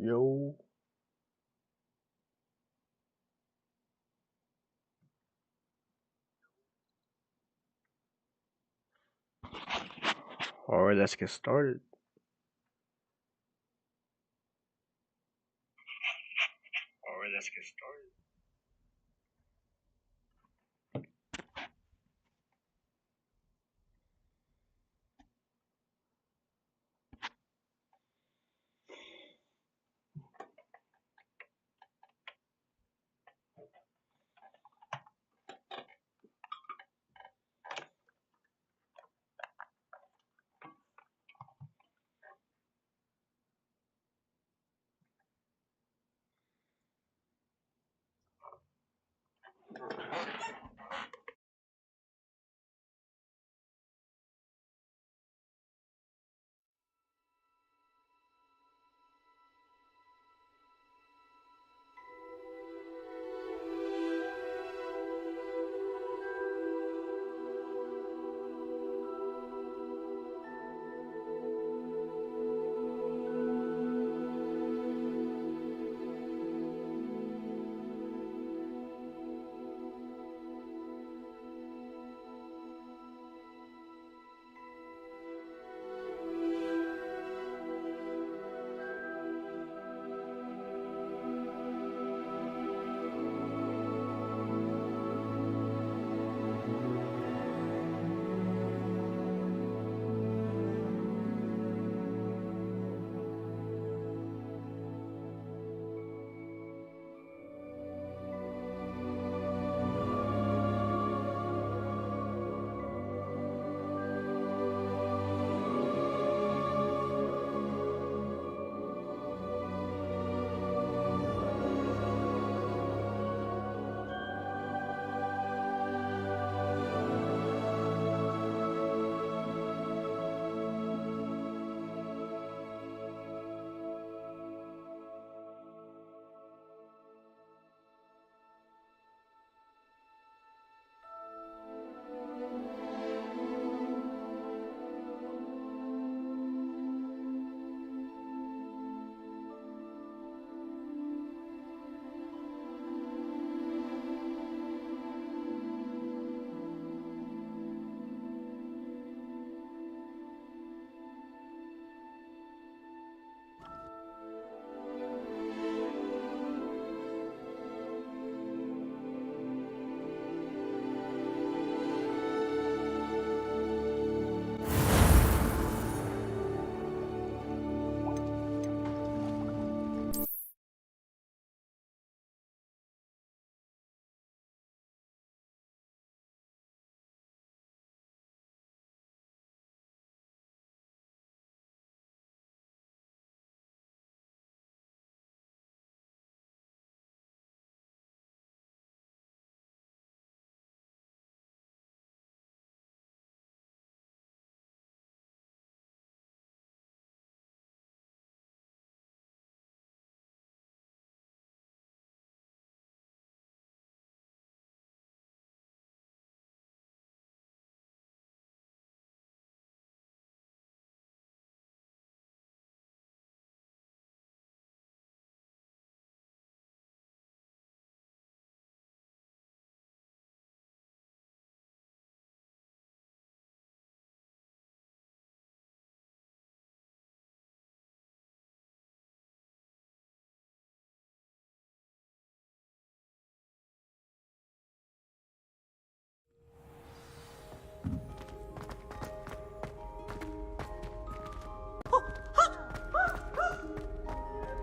Yo, alright, let's get started.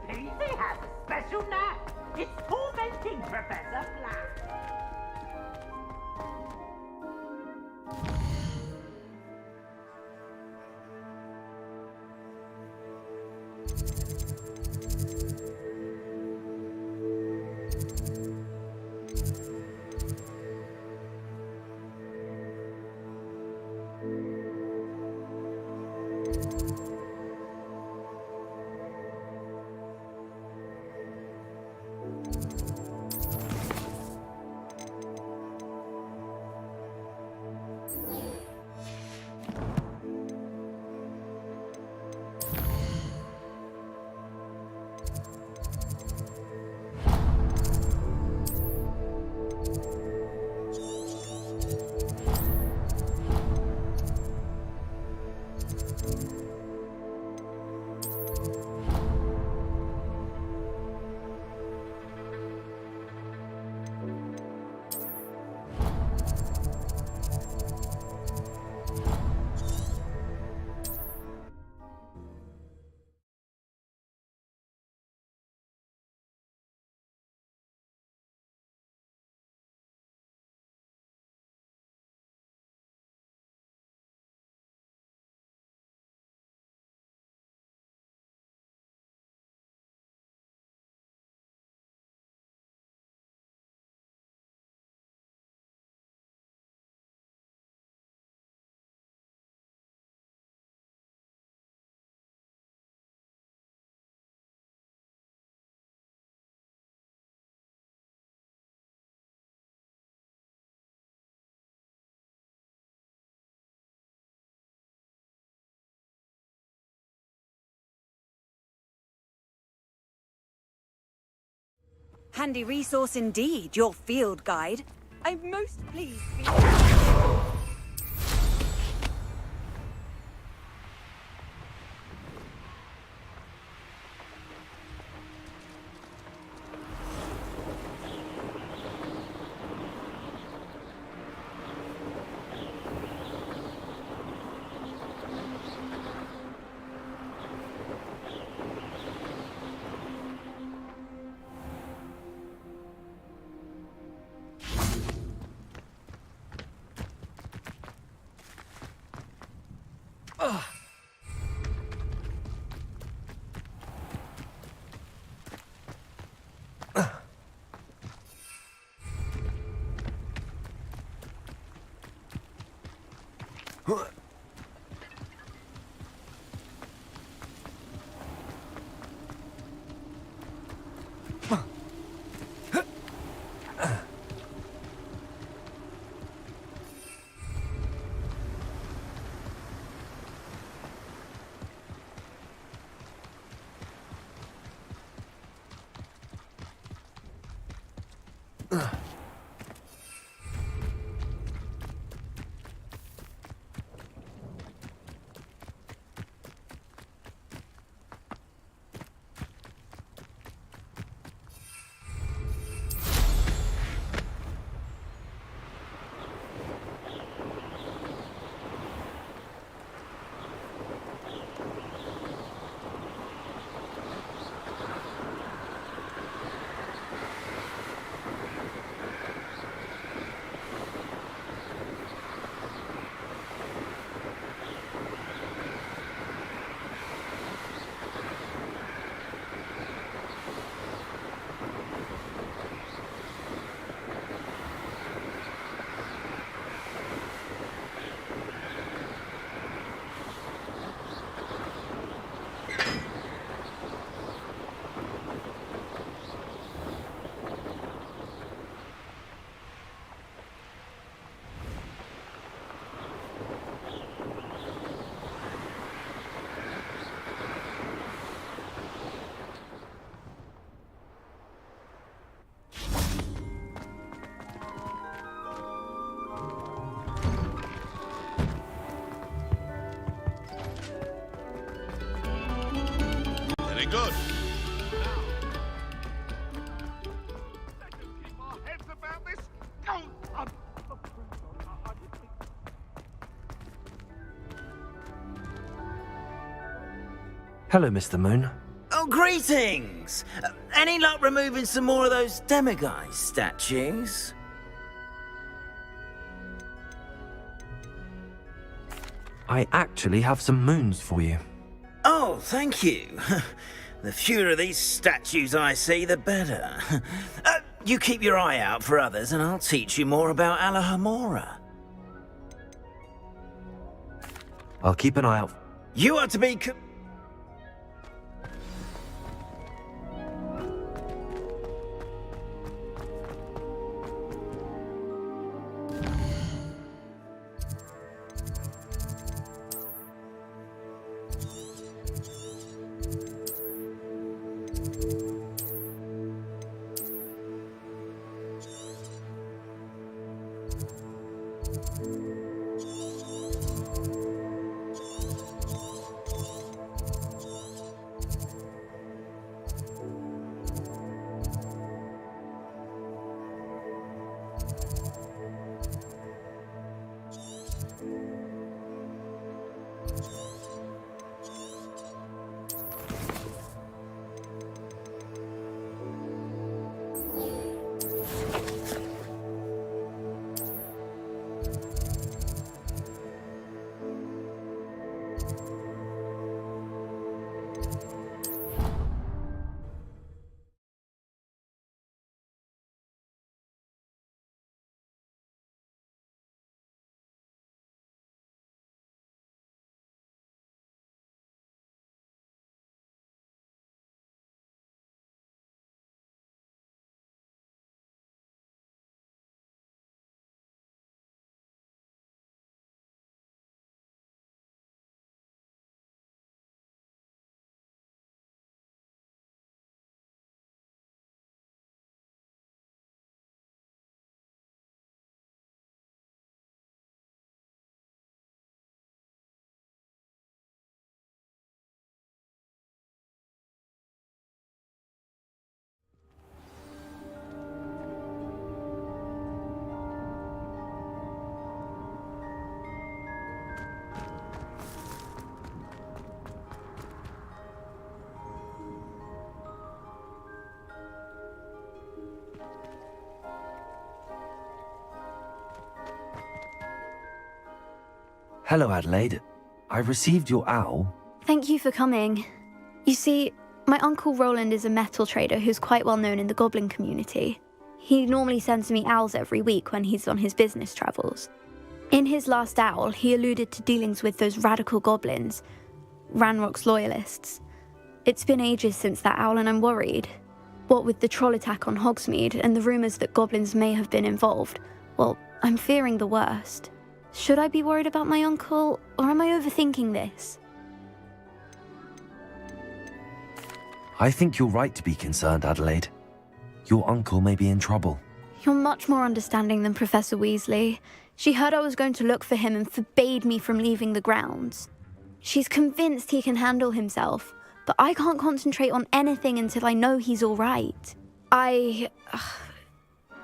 Paisley has a special knack. It's tormenting Professor Black. Handy resource indeed, your field guide. I'm most pleased to be... Good. Hello, Mr. Moon. Oh, greetings! Any luck removing some more of those demiguise statues? I actually have some moons for you. Oh, thank you. The fewer of these statues I see, the better. You keep your eye out for others, and I'll teach you more about Alohomora. I'll keep an eye out. You are to be... Hello, Adelaide. I received your owl. Thank you for coming. You see, my Uncle Roland is a metal trader who's quite well known in the goblin community. He normally sends me owls every week when he's on his business travels. In his last owl, he alluded to dealings with those radical goblins, Ranrock's loyalists. It's been ages since that owl and I'm worried. What with the troll attack on Hogsmeade and the rumours that goblins may have been involved, well, I'm fearing the worst. Should I be worried about my uncle, or am I overthinking this? I think you're right to be concerned, Adelaide. Your uncle may be in trouble. You're much more understanding than Professor Weasley. She heard I was going to look for him and forbade me from leaving the grounds. She's convinced he can handle himself, but I can't concentrate on anything until I know he's all right.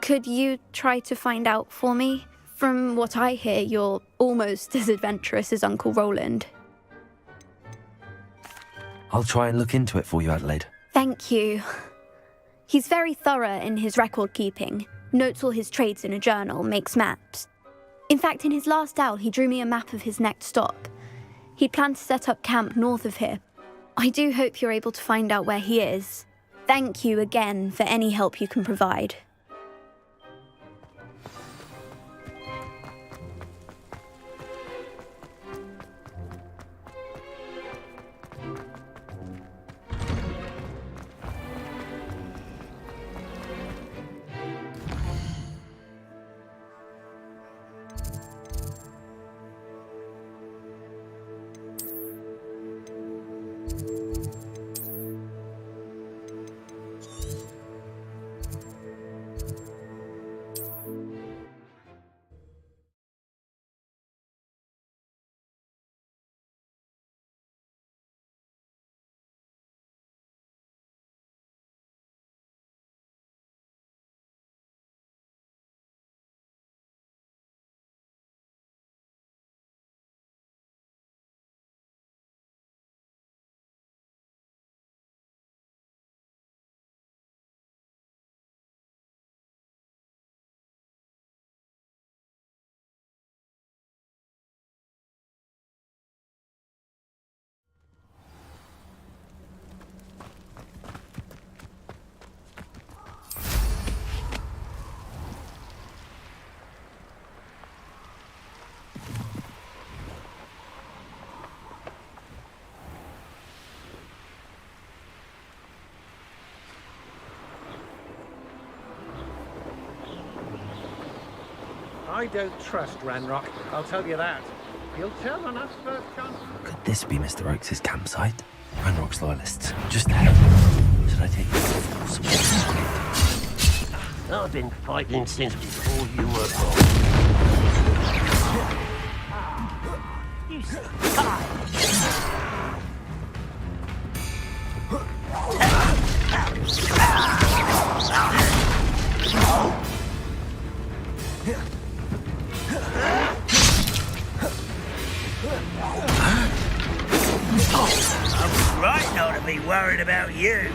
Could you try to find out for me? From what I hear, you're almost as adventurous as Uncle Roland. I'll try and look into it for you, Adelaide. Thank you. He's very thorough in his record keeping, notes all his trades in a journal, makes maps. In fact, in his last owl, he drew me a map of his next stop. He'd planned to set up camp north of here. I do hope you're able to find out where he is. Thank you again for any help you can provide. I don't trust Ranrock, I'll tell you that. He'll turn on us first chance. Could this be Mr. Oakes' campsite? Ranrock's loyalists. Just ahead. Should I take this? I've been fighting since before you were born. You I was right not to be worried about you.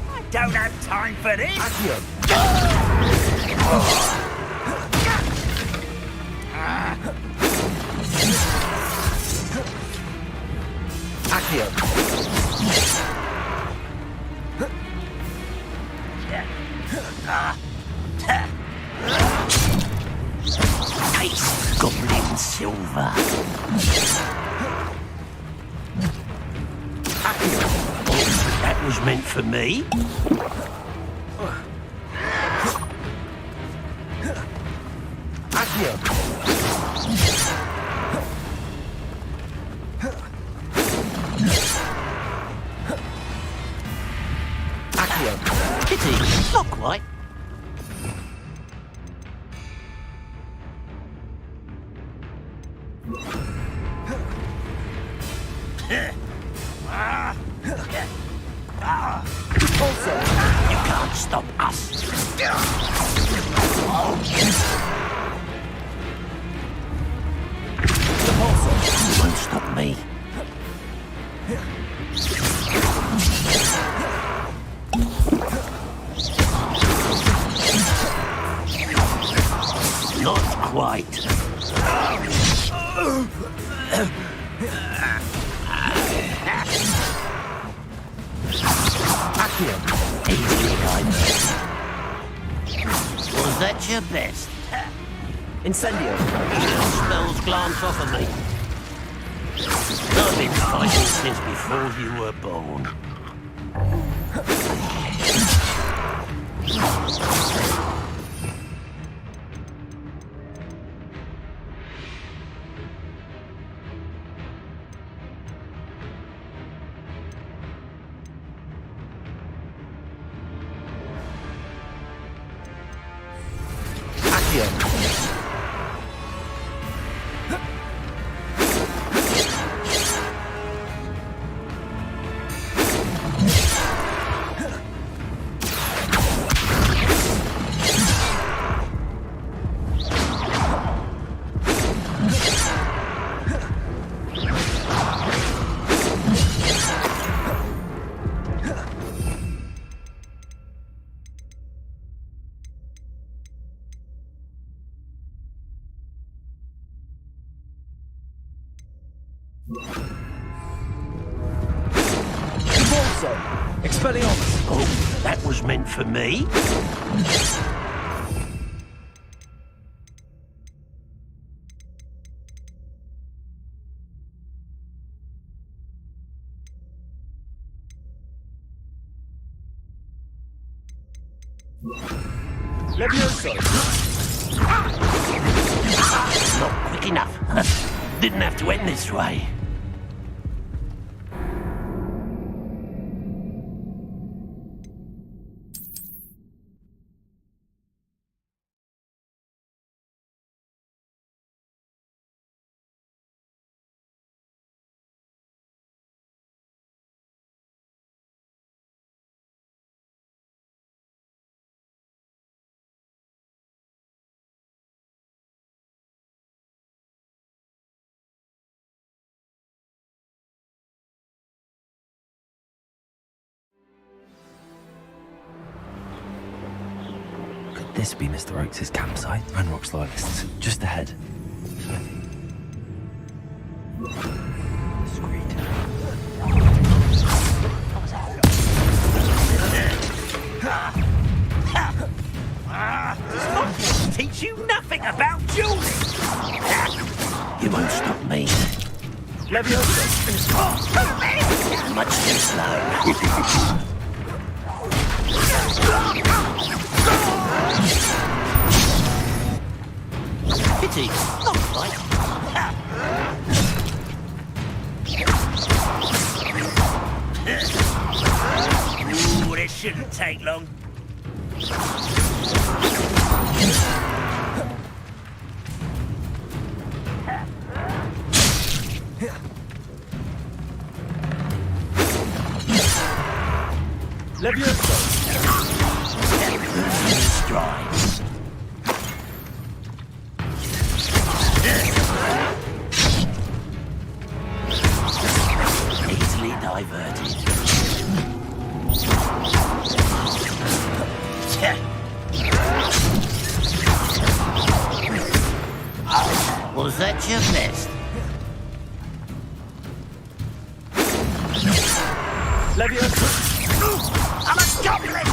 I don't have time for this. taste goblin silver. That was meant for me. Pity, not quite. You can't stop us. stop me. Not quite. Easily diverted. Was that your best? Incendio. Little spells glance off of me. I've been fighting since before you were born. Expelliarmus! Oh, that was meant for me? Levioso! Not quick enough. Didn't have to end this way. Could this be Mr. Oakes' campsite? Ranrock's loyalists, just ahead. Discreet. Teach you nothing about dueling! You won't stop me. Levioso! Much too slow. Pity, not quite. Ooh, this shouldn't take long. Levioso! Strides. Easily diverted. Was that your best? Levioso! I'm a goblin!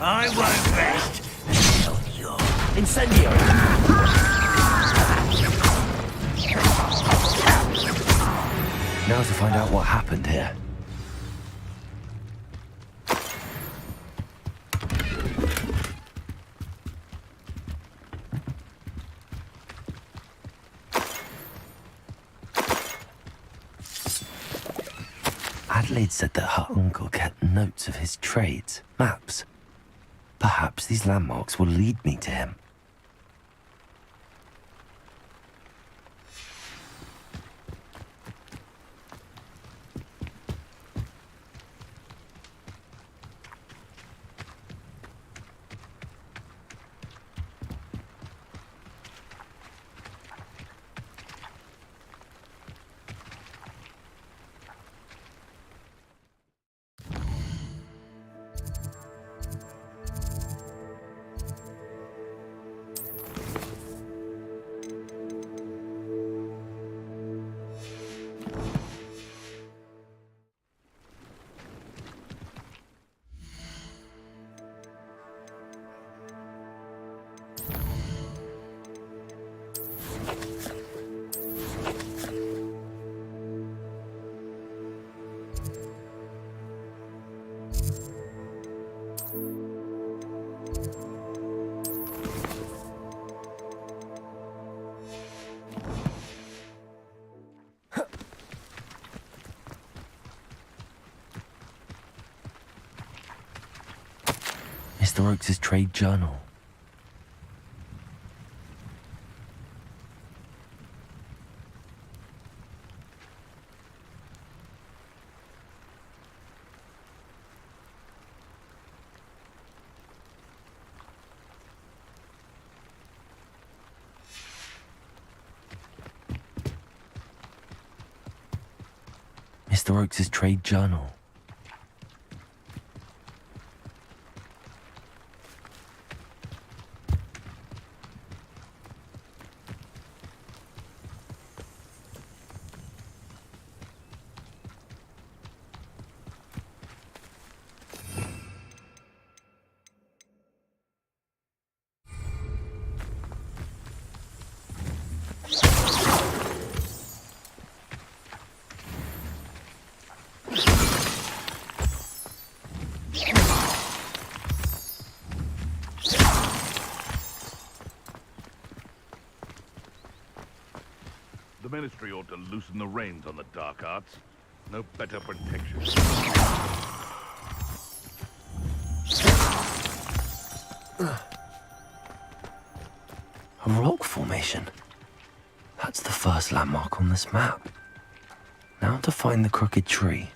I won't rest. Incendio! Now to find out what happened here. Adelaide said that her uncle kept notes of his trades, maps. Perhaps these landmarks will lead me to him. Mr. Oakes' trade journal. Mr. Oakes' trade journal. The Ministry ought to loosen the reins on the dark arts. No better protection. A rock formation. That's the first landmark on this map. Now to find the crooked tree.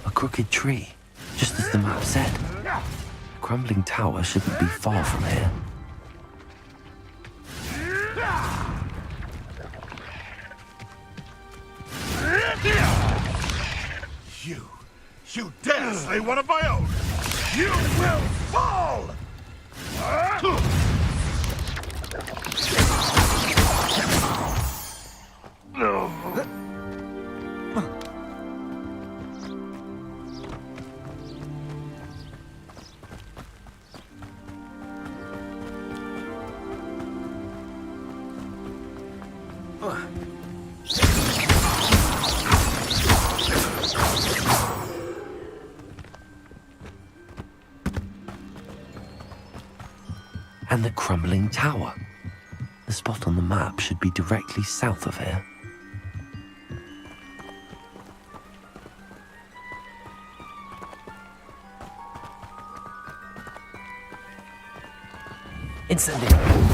A crooked tree, just as the map said. The crumbling tower shouldn't be far from here. You dare slay one of my own! You will fall! And the crumbling tower. The spot on the map should be directly south of here. Incendiary!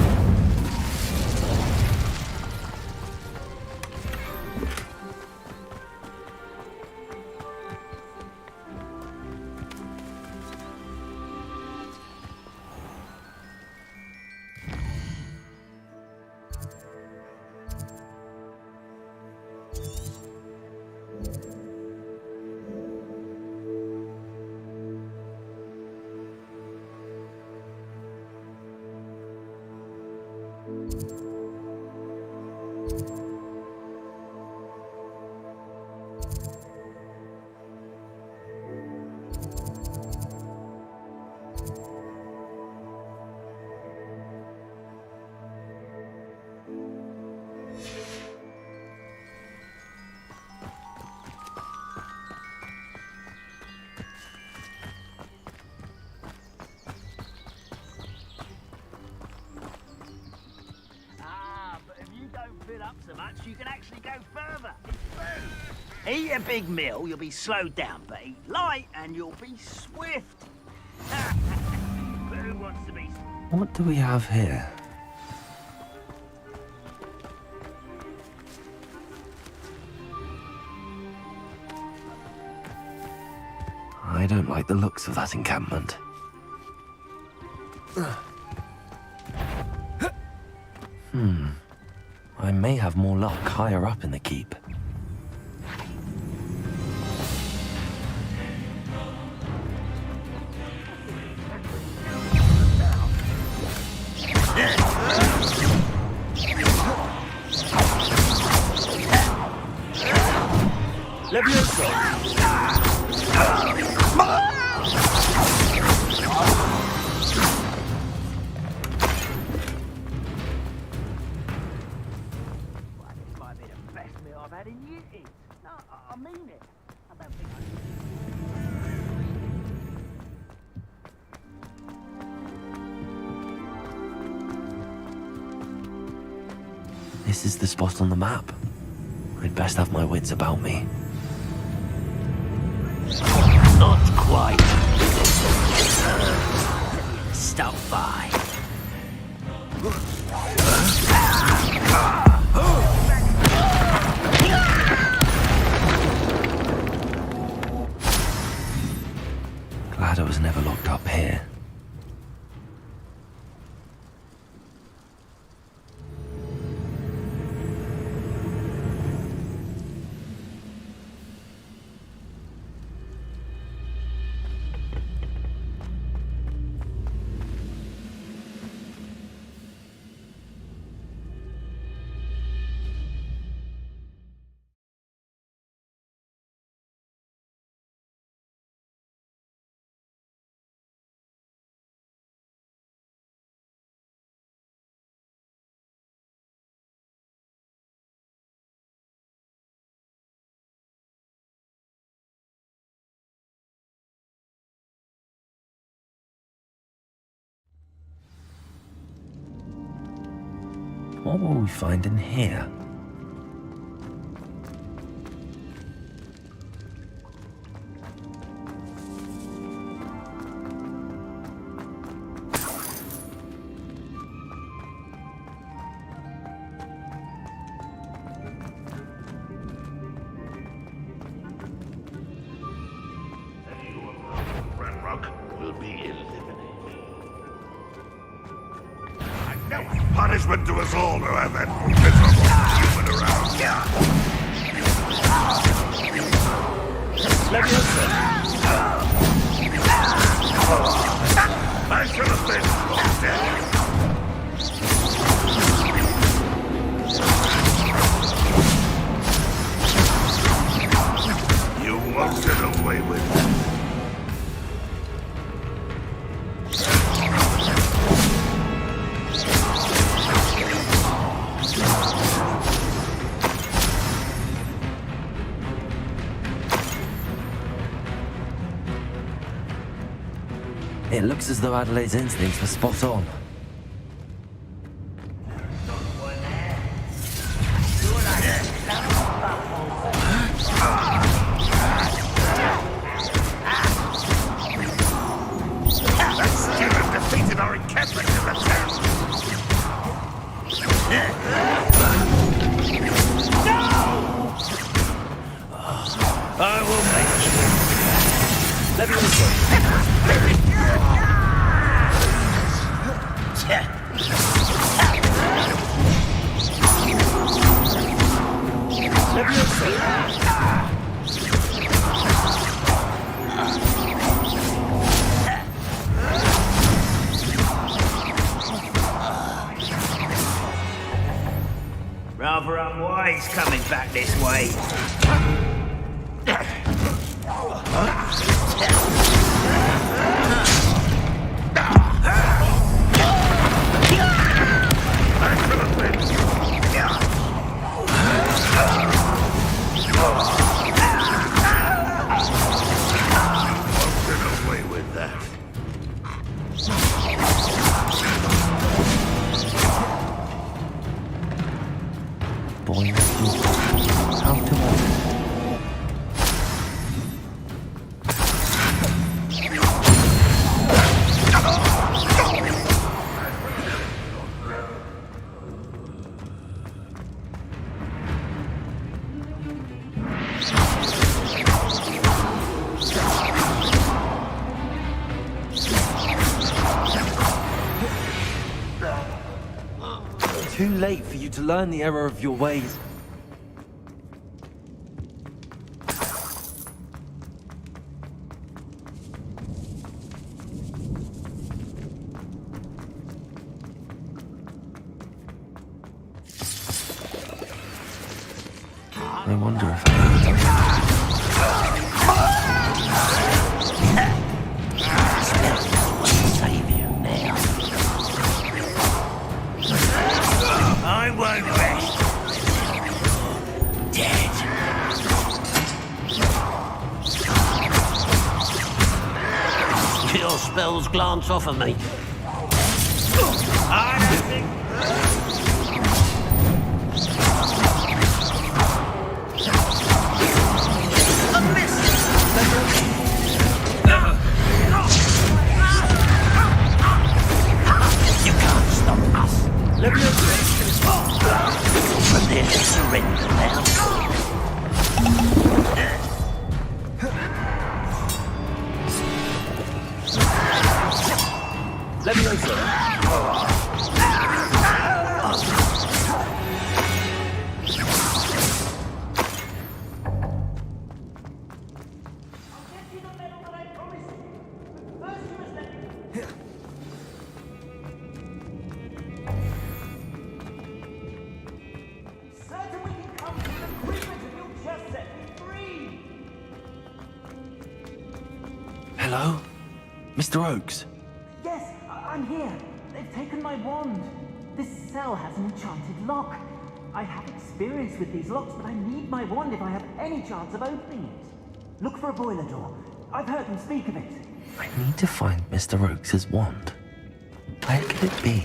Up so much you can actually go further. It's food. Eat a big meal, you'll be slowed down, but eat light and you'll be swift. But who wants to be? What do we have here? I don't like the looks of that encampment. I may have more luck higher up in the keep. This might be the best meal I've had in years. No, I mean it. I don't think This is the spot on the map. I'd best have my wits about me. Not quite. Stop by. Glad I was never locked up here. What will we find in here? Ranrock will be eliminated. Punishment to us all who have that miserable human around. I should have been dead. You won't get away with it. It looks as though Adelaide's instincts were spot on. That student defeated our encampment in the town. I will make sure. Let me listen. Let me listen. Rather unwise coming back this way. I should have been. late for you to learn the error of your ways. I wonder if Save you now. I won't rest. Dead. Your spells glance off of me. I don't think... You can't stop us. From there to surrender now. Hello? Mr. Oakes? Yes, I'm here. They've taken my wand. This cell has an enchanted lock. I have experience with these locks, but I need my wand if I have any chance of opening it. Look for a boiler door. I've heard them speak of it. I need to find Mr. Oakes' wand. Where could it be?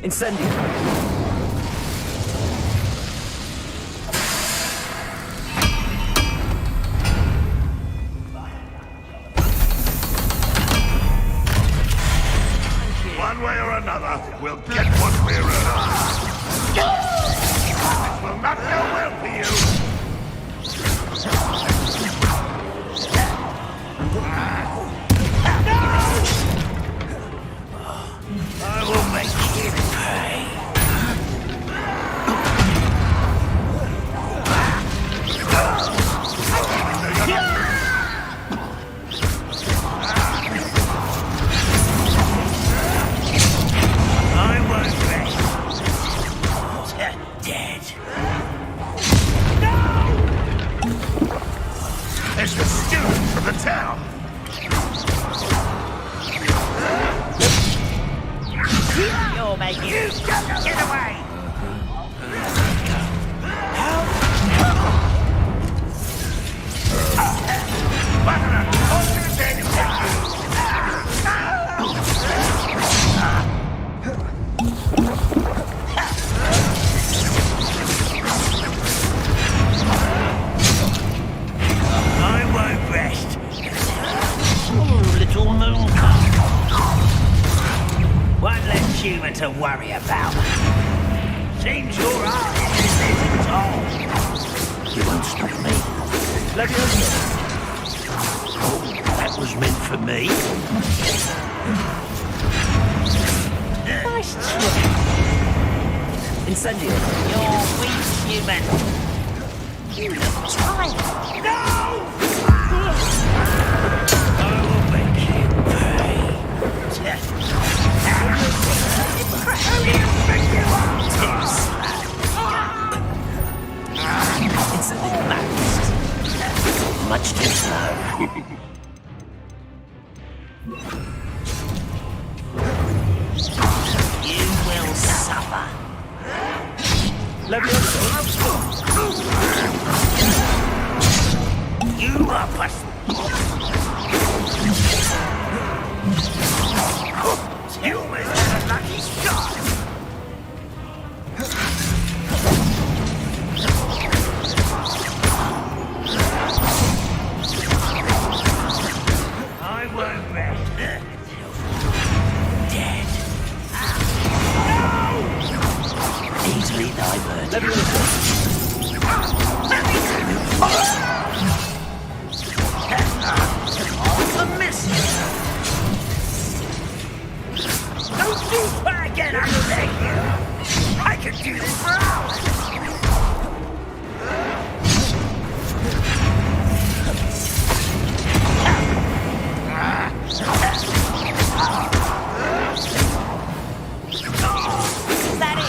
Incendio! One way or another, we'll get what we're earned. It will not go well for you. I will make you pay. I won't rest. Dead. There's the student from the town. You're making it. Get away! I won't rest. Little moon calf. One less human to worry about. Seems your heart is tall. You won't stop me. Oh, that was meant for me. Nice trick. Incendio! You're weak, human. You look tired. No! I will make you pay. You will suffer. You are You almost had a lucky shot. I won't rest until dead. No! Easily diverted. A miss. Don't do that again, I beg you. I could do this for hours. Is that it?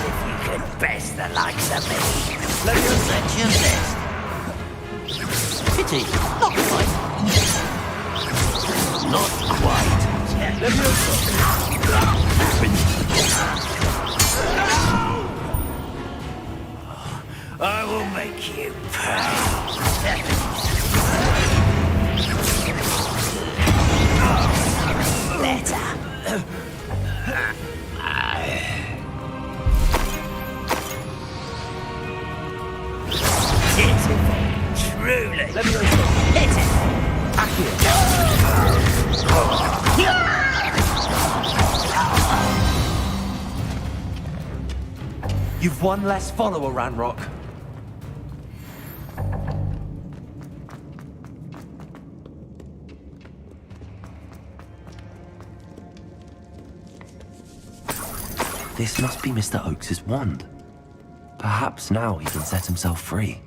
If you could best the likes of me, you'll set your best. Pity, not quite. Not quite. I will make you pay. Better. Truly. Hit it. You've one less follower, Ranrock. This must be Mr. Oakes's wand. Perhaps now he can set himself free.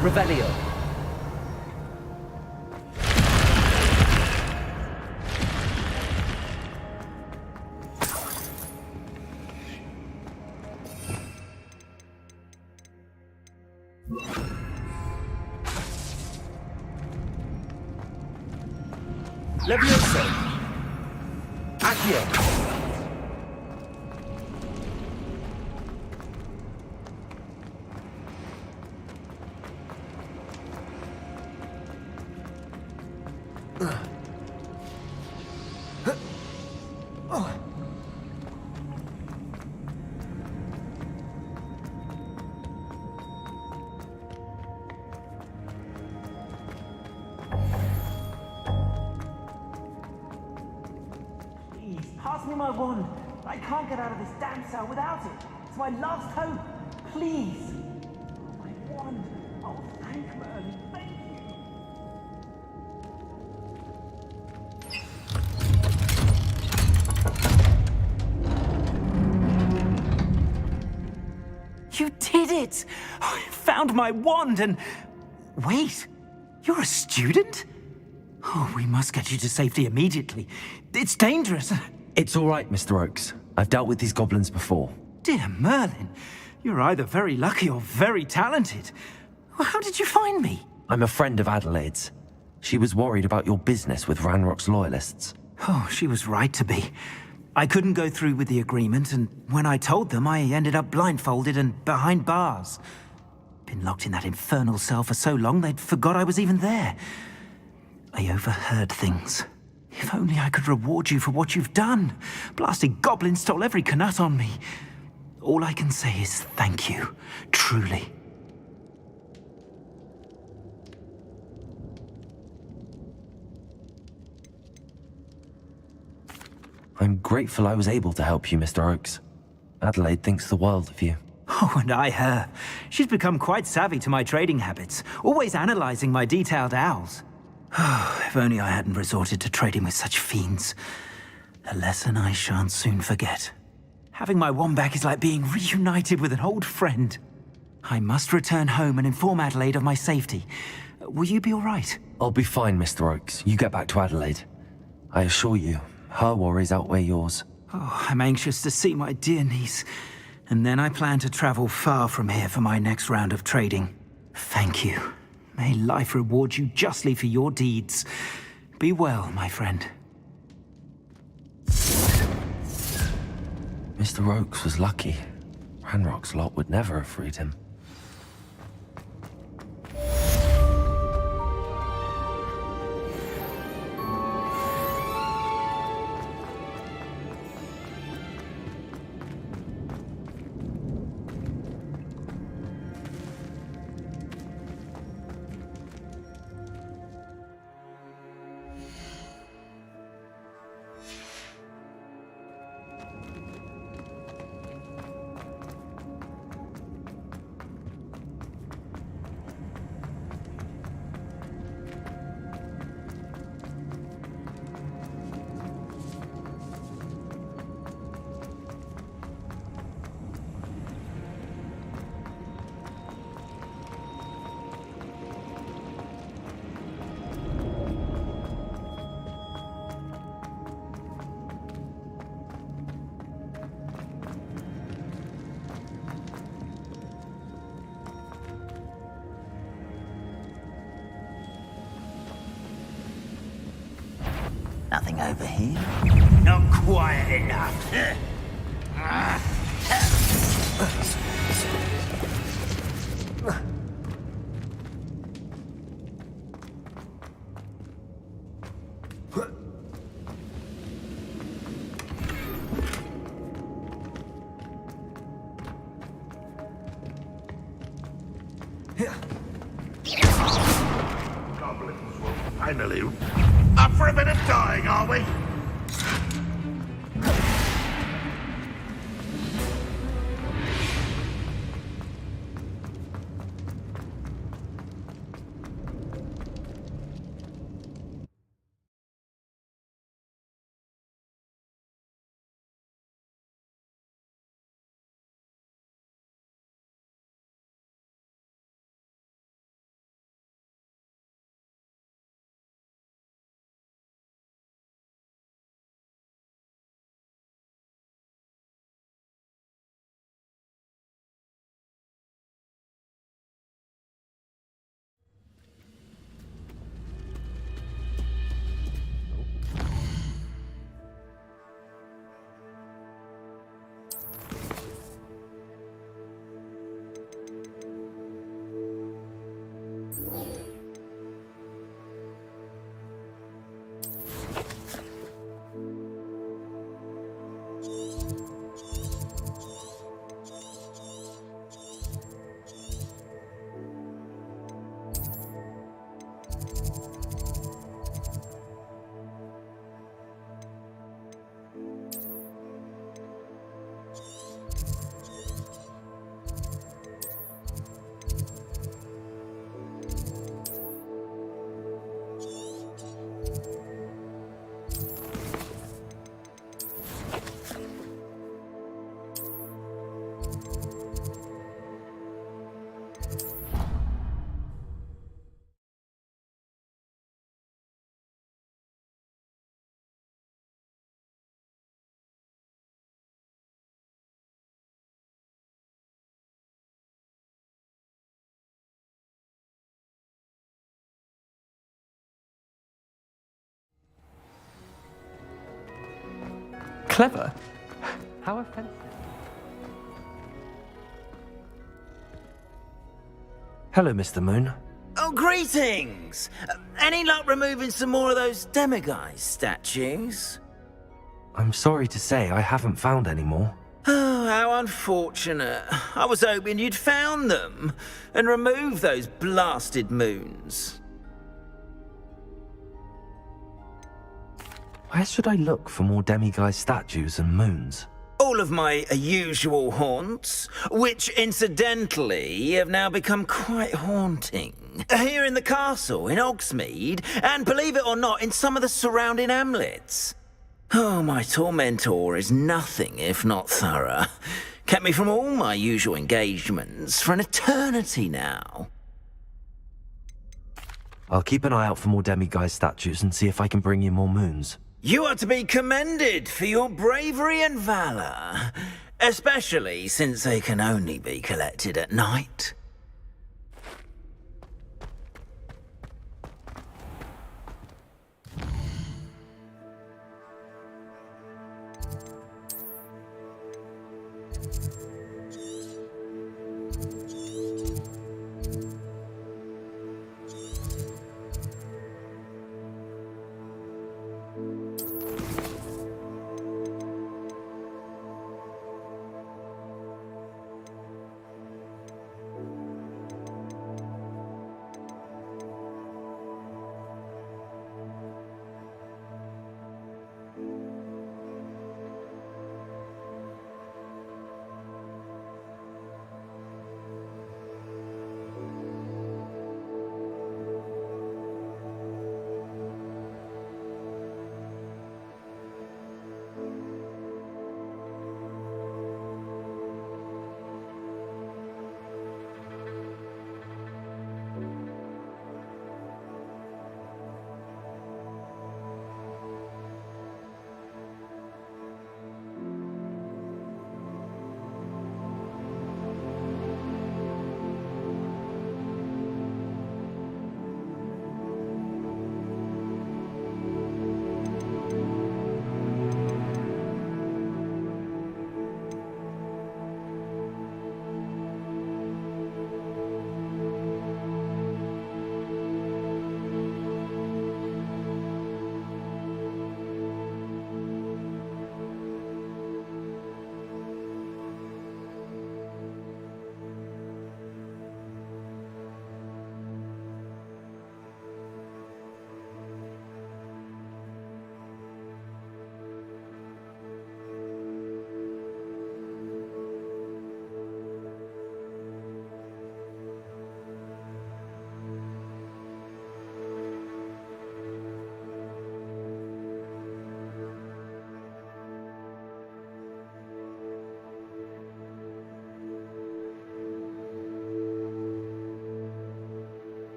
Revelio. Levioso. Accio. Pass me my wand. I can't get out of this damn cell without it. It's my last hope. Please. My wand. Oh, thank Merlin. Thank you. You did it! I found my wand and... Wait, you're a student? Oh, we must get you to safety immediately. It's dangerous. It's all right, Mr. Oakes. I've dealt with these goblins before. Dear Merlin, you're either very lucky or very talented. How did you find me? I'm a friend of Adelaide's. She was worried about your business with Ranrock's loyalists. Oh, she was right to be. I couldn't go through with the agreement, and when I told them, I ended up blindfolded and behind bars. Been locked in that infernal cell for so long, they'd forgot I was even there. I overheard things. If only I could reward you for what you've done. Blasted goblins stole every Knut on me. All I can say is thank you, truly. I'm grateful I was able to help you, Mr. Oakes. Adelaide thinks the world of you. Oh, and I her. She's become quite savvy to my trading habits, always analyzing my detailed owls. If only I hadn't resorted to trading with such fiends. A lesson I shan't soon forget. Having my wand back is like being reunited with an old friend. I must return home and inform Adelaide of my safety. Will you be all right? I'll be fine, Mr. Oakes. You get back to Adelaide. I assure you, her worries outweigh yours. Oh, I'm anxious to see my dear niece. And then I plan to travel far from here for my next round of trading. Thank you. May life reward you justly for your deeds. Be well, my friend. Mr. Oakes was lucky. Ranrock's lot would never have freed him. Nothing over here. Not quiet enough. Goblins will finally... Up for a bit of dying, are we? Clever? How offensive. Hello, Mr. Moon. Oh, greetings! Any luck removing some more of those demiguise statues? I'm sorry to say I haven't found any more. Oh, how unfortunate. I was hoping you'd found them and removed those blasted moons. Where should I look for more demiguise statues and moons? All of my usual haunts, which incidentally have now become quite haunting. Here in the castle, in Hogsmeade, and believe it or not, in some of the surrounding hamlets. Oh, my tormentor is nothing if not thorough. Kept me from all my usual engagements for an eternity now. I'll keep an eye out for more demiguise statues and see if I can bring you more moons. You are to be commended for your bravery and valor, especially since they can only be collected at night.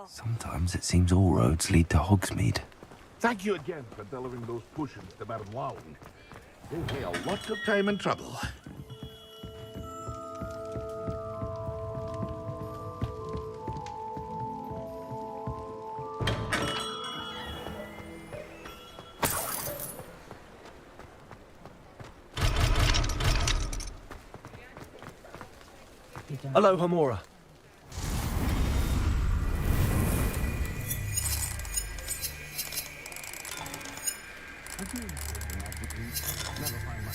Sometimes it seems all roads lead to Hogsmeade. Thank you again for delivering those potions to Madame Wong. Saved me a lot of time and trouble. Hello, Hamora. Never find my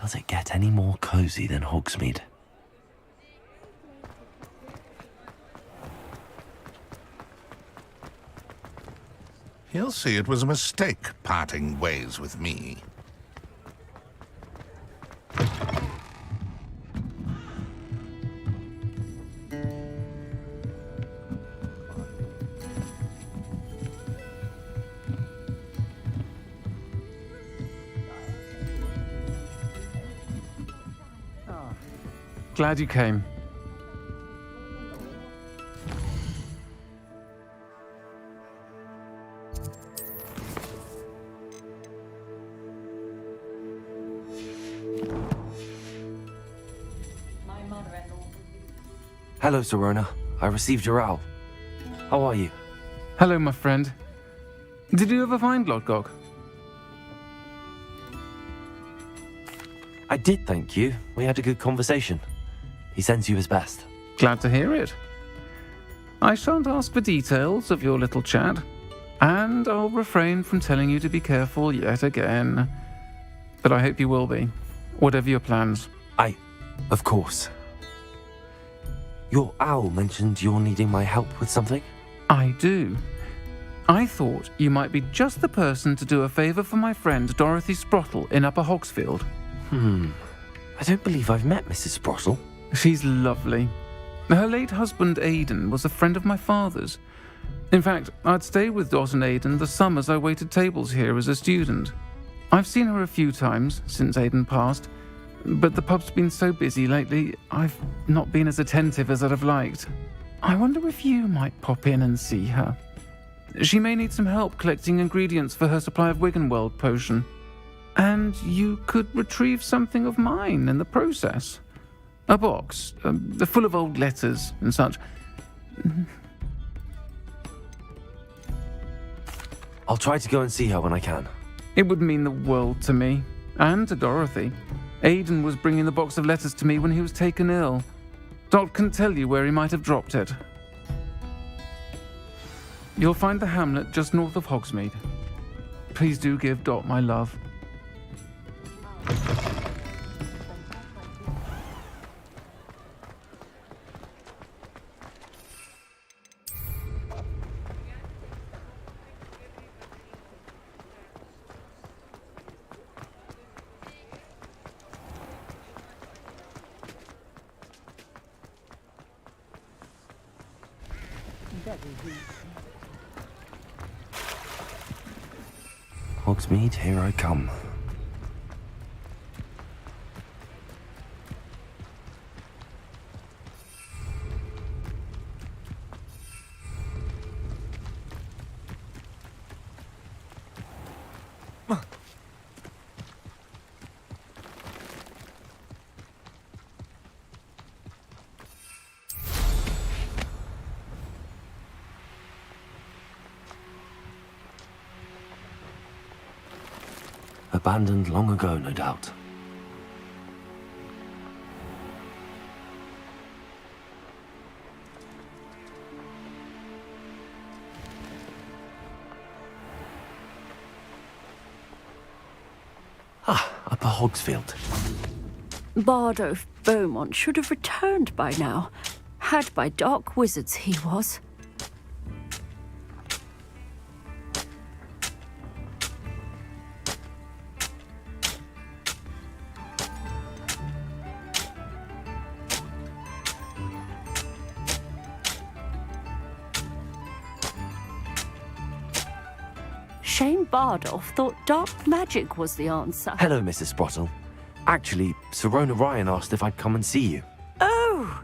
Does it get any more cozy than Hogsmeade? He'll see it was a mistake parting ways with me. Glad you came. Hello, Serona. I received your owl. How are you? Hello, my friend. Did you ever find Lodgok? I did, thank you. We had a good conversation. He sends you his best. Glad to hear it. I shan't ask for details of your little chat, and I'll refrain from telling you to be careful yet again. But I hope you will be, whatever your plans. Of course. Your owl mentioned you're needing my help with something? I do. I thought you might be just the person to do a favour for my friend Dorothy Sprottle in Upper Hogsfield. I don't believe I've met Mrs. Sprottle. She's lovely. Her late husband Aidan was a friend of my father's. In fact, I'd stay with Dot and Aidan the summers I waited tables here as a student. I've seen her a few times since Aidan passed, but the pub's been so busy lately, I've not been as attentive as I'd have liked. I wonder if you might pop in and see her. She may need some help collecting ingredients for her supply of Wiggenweld potion. And you could retrieve something of mine in the process. A box, full of old letters and such. I'll try to go and see her when I can. It would mean the world to me, and to Dorothy. Aidan was bringing the box of letters to me when he was taken ill. Dot can tell you where he might have dropped it. You'll find the hamlet just north of Hogsmeade. Please do give Dot my love. Hogsmeade, here I come. Abandoned long ago, no doubt. Upper Hogsfield. Bardolph Beaumont should have returned by now. Had by dark wizards he was. Shane Bardolph thought dark magic was the answer. Hello, Mrs. Sprottle. Actually, Sirona Ryan asked if I'd come and see you. Oh,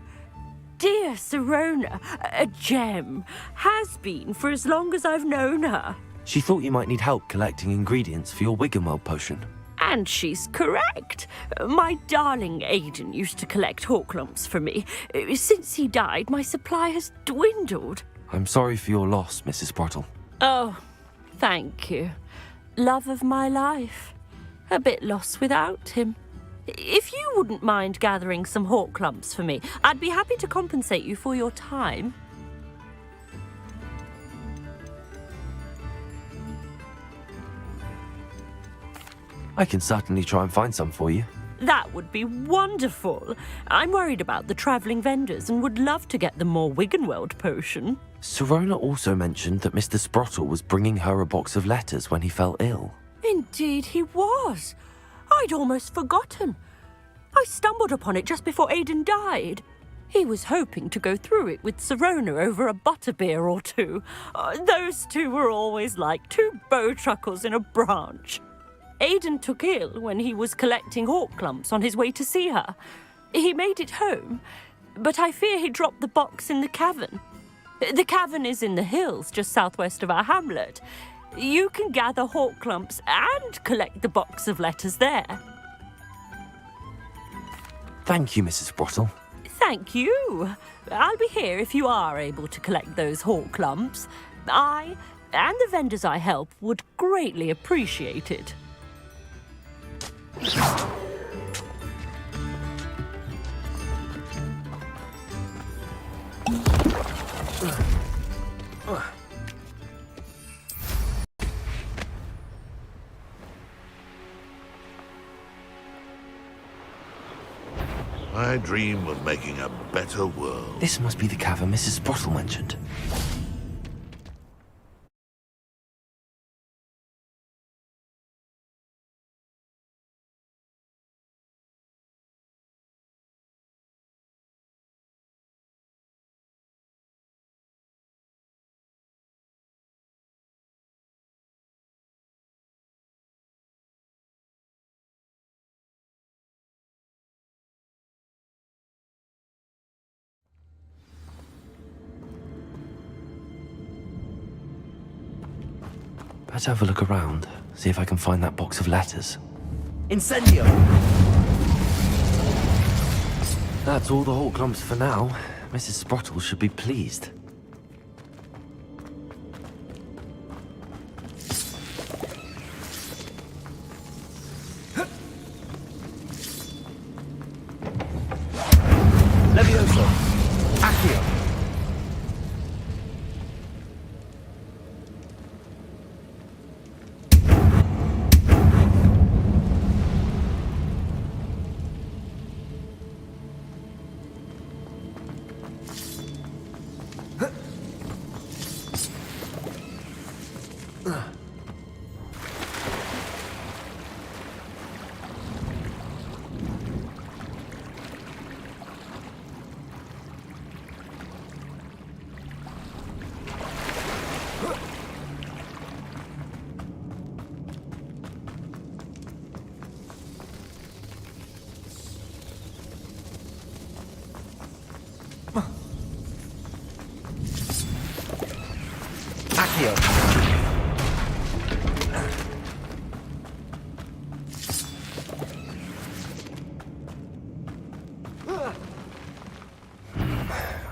dear Sirona, a gem. Has been for as long as I've known her. She thought you might need help collecting ingredients for your Wiggenweld potion. And she's correct. My darling Aidan used to collect Horklumps for me. Since he died, my supply has dwindled. I'm sorry for your loss, Mrs. Sprottle. Oh, thank you. Love of my life. A bit lost without him. If you wouldn't mind gathering some Horklumps for me, I'd be happy to compensate you for your time. I can certainly try and find some for you. That would be wonderful. I'm worried about the travelling vendors and would love to get them more Wiggenweld potion. Sirona also mentioned that Mr. Sprottle was bringing her a box of letters when he fell ill. Indeed he was. I'd almost forgotten. I stumbled upon it just before Aidan died. He was hoping to go through it with Sirona over a butterbeer or two. Those two were always like two bowtruckles in a branch. Aidan took ill when he was collecting Horklumps on his way to see her. He made it home, but I fear he dropped the box in the cavern. The cavern is in the hills just southwest of our hamlet. You can gather Horklumps and collect the box of letters there. Thank you, Mrs. Sprottle. Thank you. I'll be here if you are able to collect those Horklumps. I and the vendors I help would greatly appreciate it. I dream of making a better world. This must be the cavern Mrs. Sprottle mentioned. Let's have a look around, see if I can find that box of letters. Incendio! That's all the Horklumps for now. Mrs. Sprottle should be pleased. Levioso! Accio!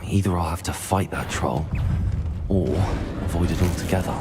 Either I'll have to fight that troll, or avoid it altogether.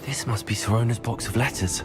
This must be Sorona's box of letters.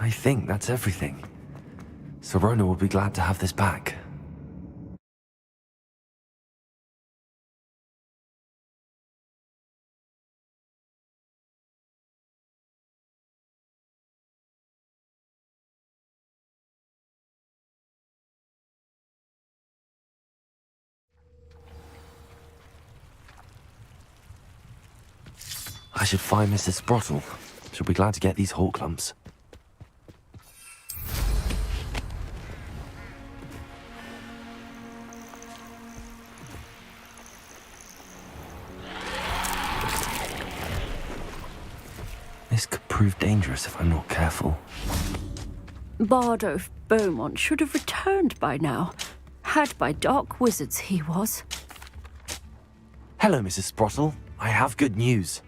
I think that's everything. Sirona will be glad to have this back. I should find Mrs. Sprottle. She'll be glad to get these hawk lumps. This could prove dangerous if I'm not careful. Bardolph Beaumont should have returned by now. Had by dark wizards he was. Hello, Mrs. Sprottle. I have good news.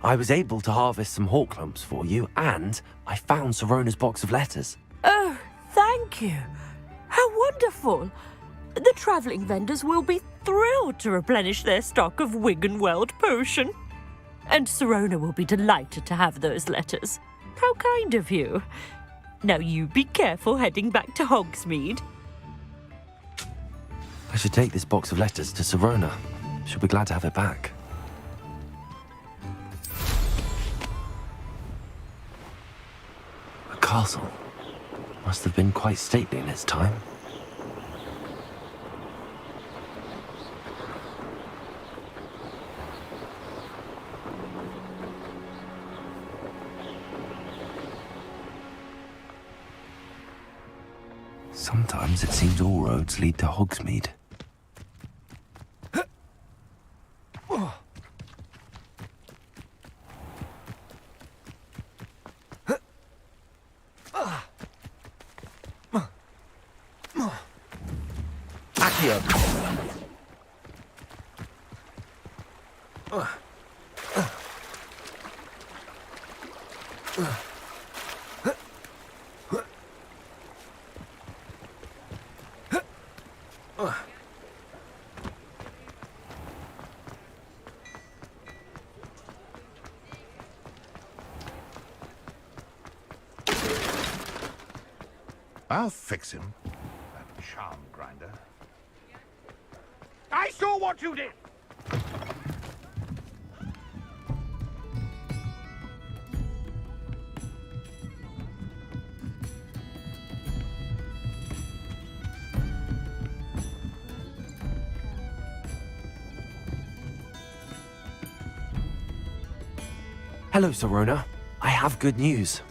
I was able to harvest some hawk lumps for you, and I found Sorona's box of letters. Oh, thank you. How wonderful. The travelling vendors will be thrilled to replenish their stock of Wiggenweld potion. And Sirona will be delighted to have those letters. How kind of you. Now you be careful heading back to Hogsmeade. I should take this box of letters to Sirona. She'll be glad to have it back. A castle. Must have been quite stately in its time. Sometimes it seems all roads lead to Hogsmeade. I'll fix him. That charm grinder. I saw what you did! Hello, Sirona. I have good news.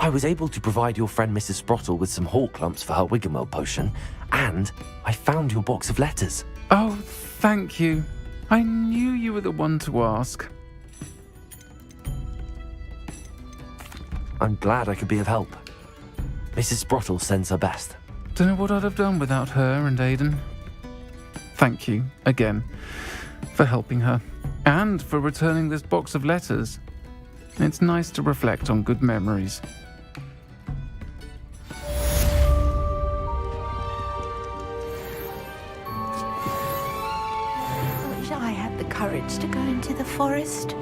I was able to provide your friend Mrs. Sprottle with some hawk lumps for her Wiggenweld potion, and I found your box of letters. Oh, thank you. I knew you were the one to ask. I'm glad I could be of help. Mrs. Sprottle sends her best. Don't know what I'd have done without her and Aidan. Thank you, again, for helping her, and for returning this box of letters. It's nice to reflect on good memories. I wish I had the courage to go into the forest.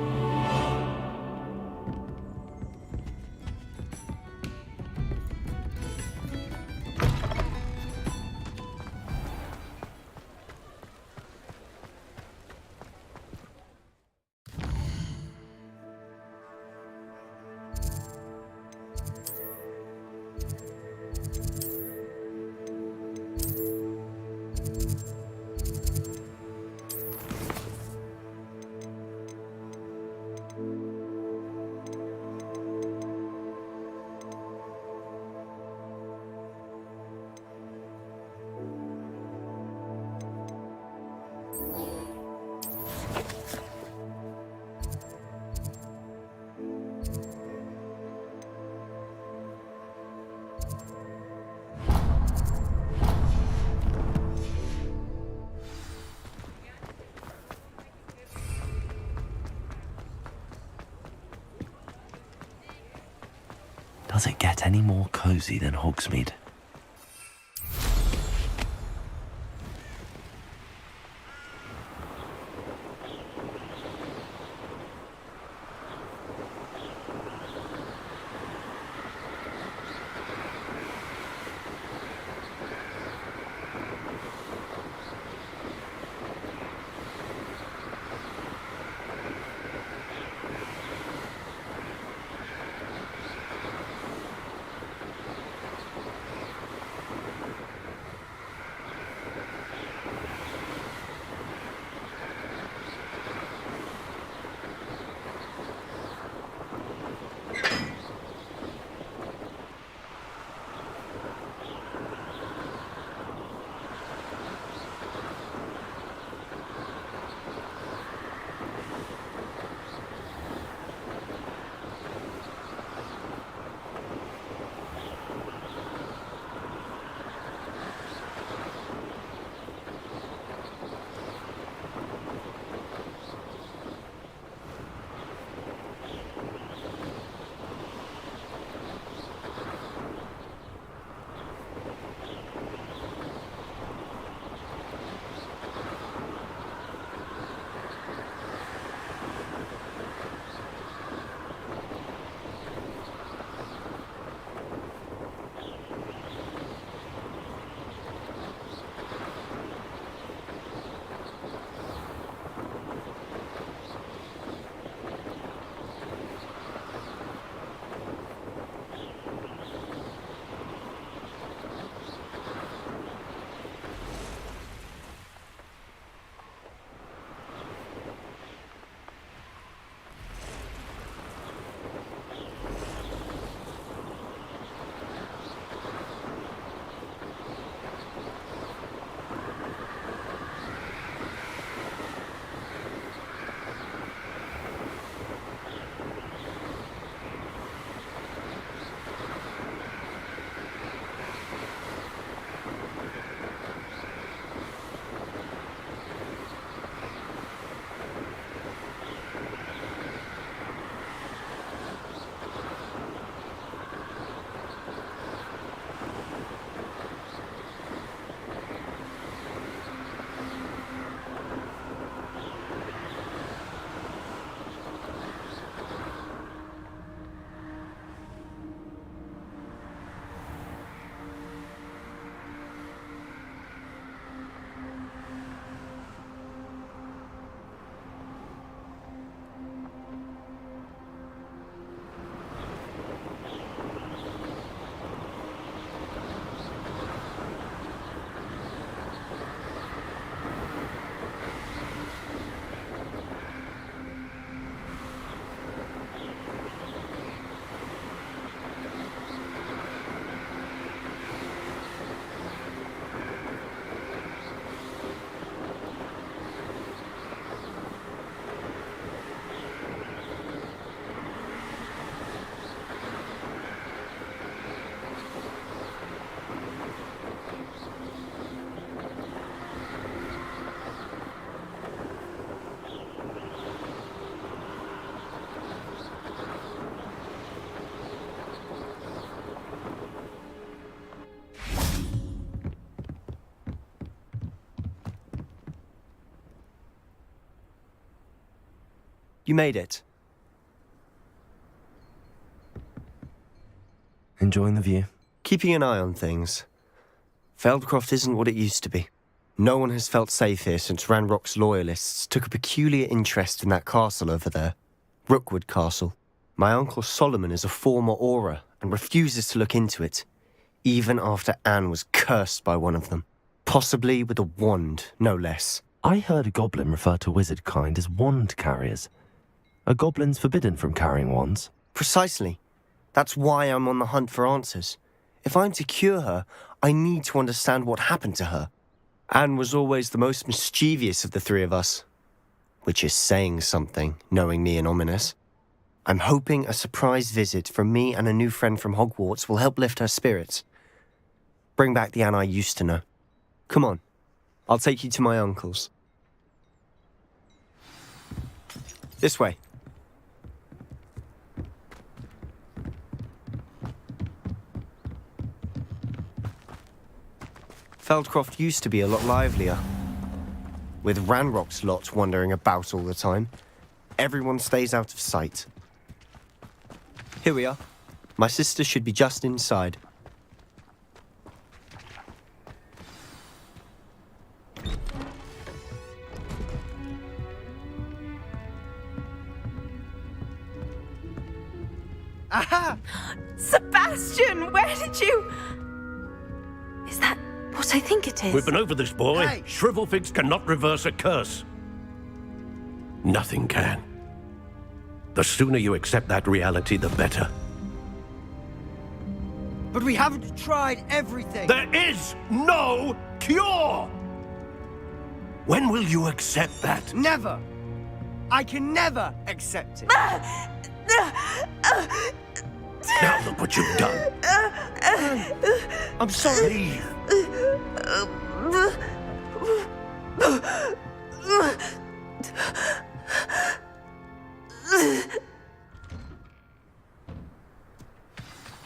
Does it get any more cozy than Hogsmeade? You made it. Enjoying the view? Keeping an eye on things. Feldcroft isn't what it used to be. No one has felt safe here since Ranrock's loyalists took a peculiar interest in that castle over there. Rookwood Castle. My uncle Solomon is a former Auror and refuses to look into it, even after Anne was cursed by one of them. Possibly with a wand, no less. I heard a goblin refer to wizard kind as wand carriers. Are goblins forbidden from carrying wands? Precisely. That's why I'm on the hunt for answers. If I'm to cure her, I need to understand what happened to her. Anne was always the most mischievous of the three of us. Which is saying something, knowing me and ominous. I'm hoping a surprise visit from me and a new friend from Hogwarts will help lift her spirits. Bring back the Anne I used to know. Come on, I'll take you to my uncle's. This way. Feldcroft used to be a lot livelier. With Ranrock's lot wandering about all the time, everyone stays out of sight. Here we are. My sister should be just inside. Aha! Sebastian, where did you... Is that what I think it is? We've been over this, boy. Hey. Shrivelfigs cannot reverse a curse. Nothing can. The sooner you accept that reality, the better. But we haven't tried everything. There is no cure! When will you accept that? Never. I can never accept it. Now look what you've done. I'm sorry. Leave.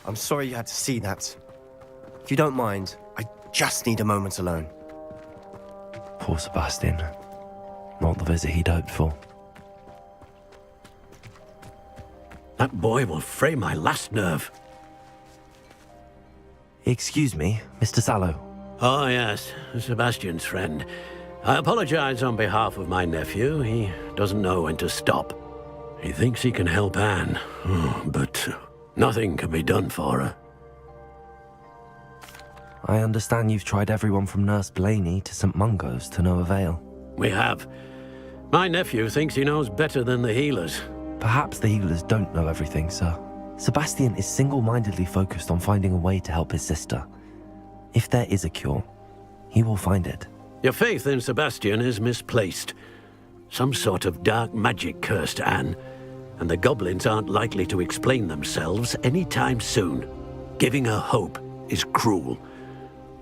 I'm sorry you had to see that. If you don't mind, I just need a moment alone. Poor Sebastian. Not the visit he'd hoped for. That boy will fray my last nerve. Excuse me, Mr. Sallow. Oh, yes, Sebastian's friend. I apologize on behalf of my nephew. He doesn't know when to stop. He thinks he can help Anne, but nothing can be done for her. I understand you've tried everyone from Nurse Blaney to St. Mungo's to no avail. We have. My nephew thinks he knows better than the healers. Perhaps the healers don't know everything, sir. Sebastian is single-mindedly focused on finding a way to help his sister. If there is a cure, he will find it. Your faith in Sebastian is misplaced. Some sort of dark magic cursed Anne, and the goblins aren't likely to explain themselves anytime soon. Giving her hope is cruel.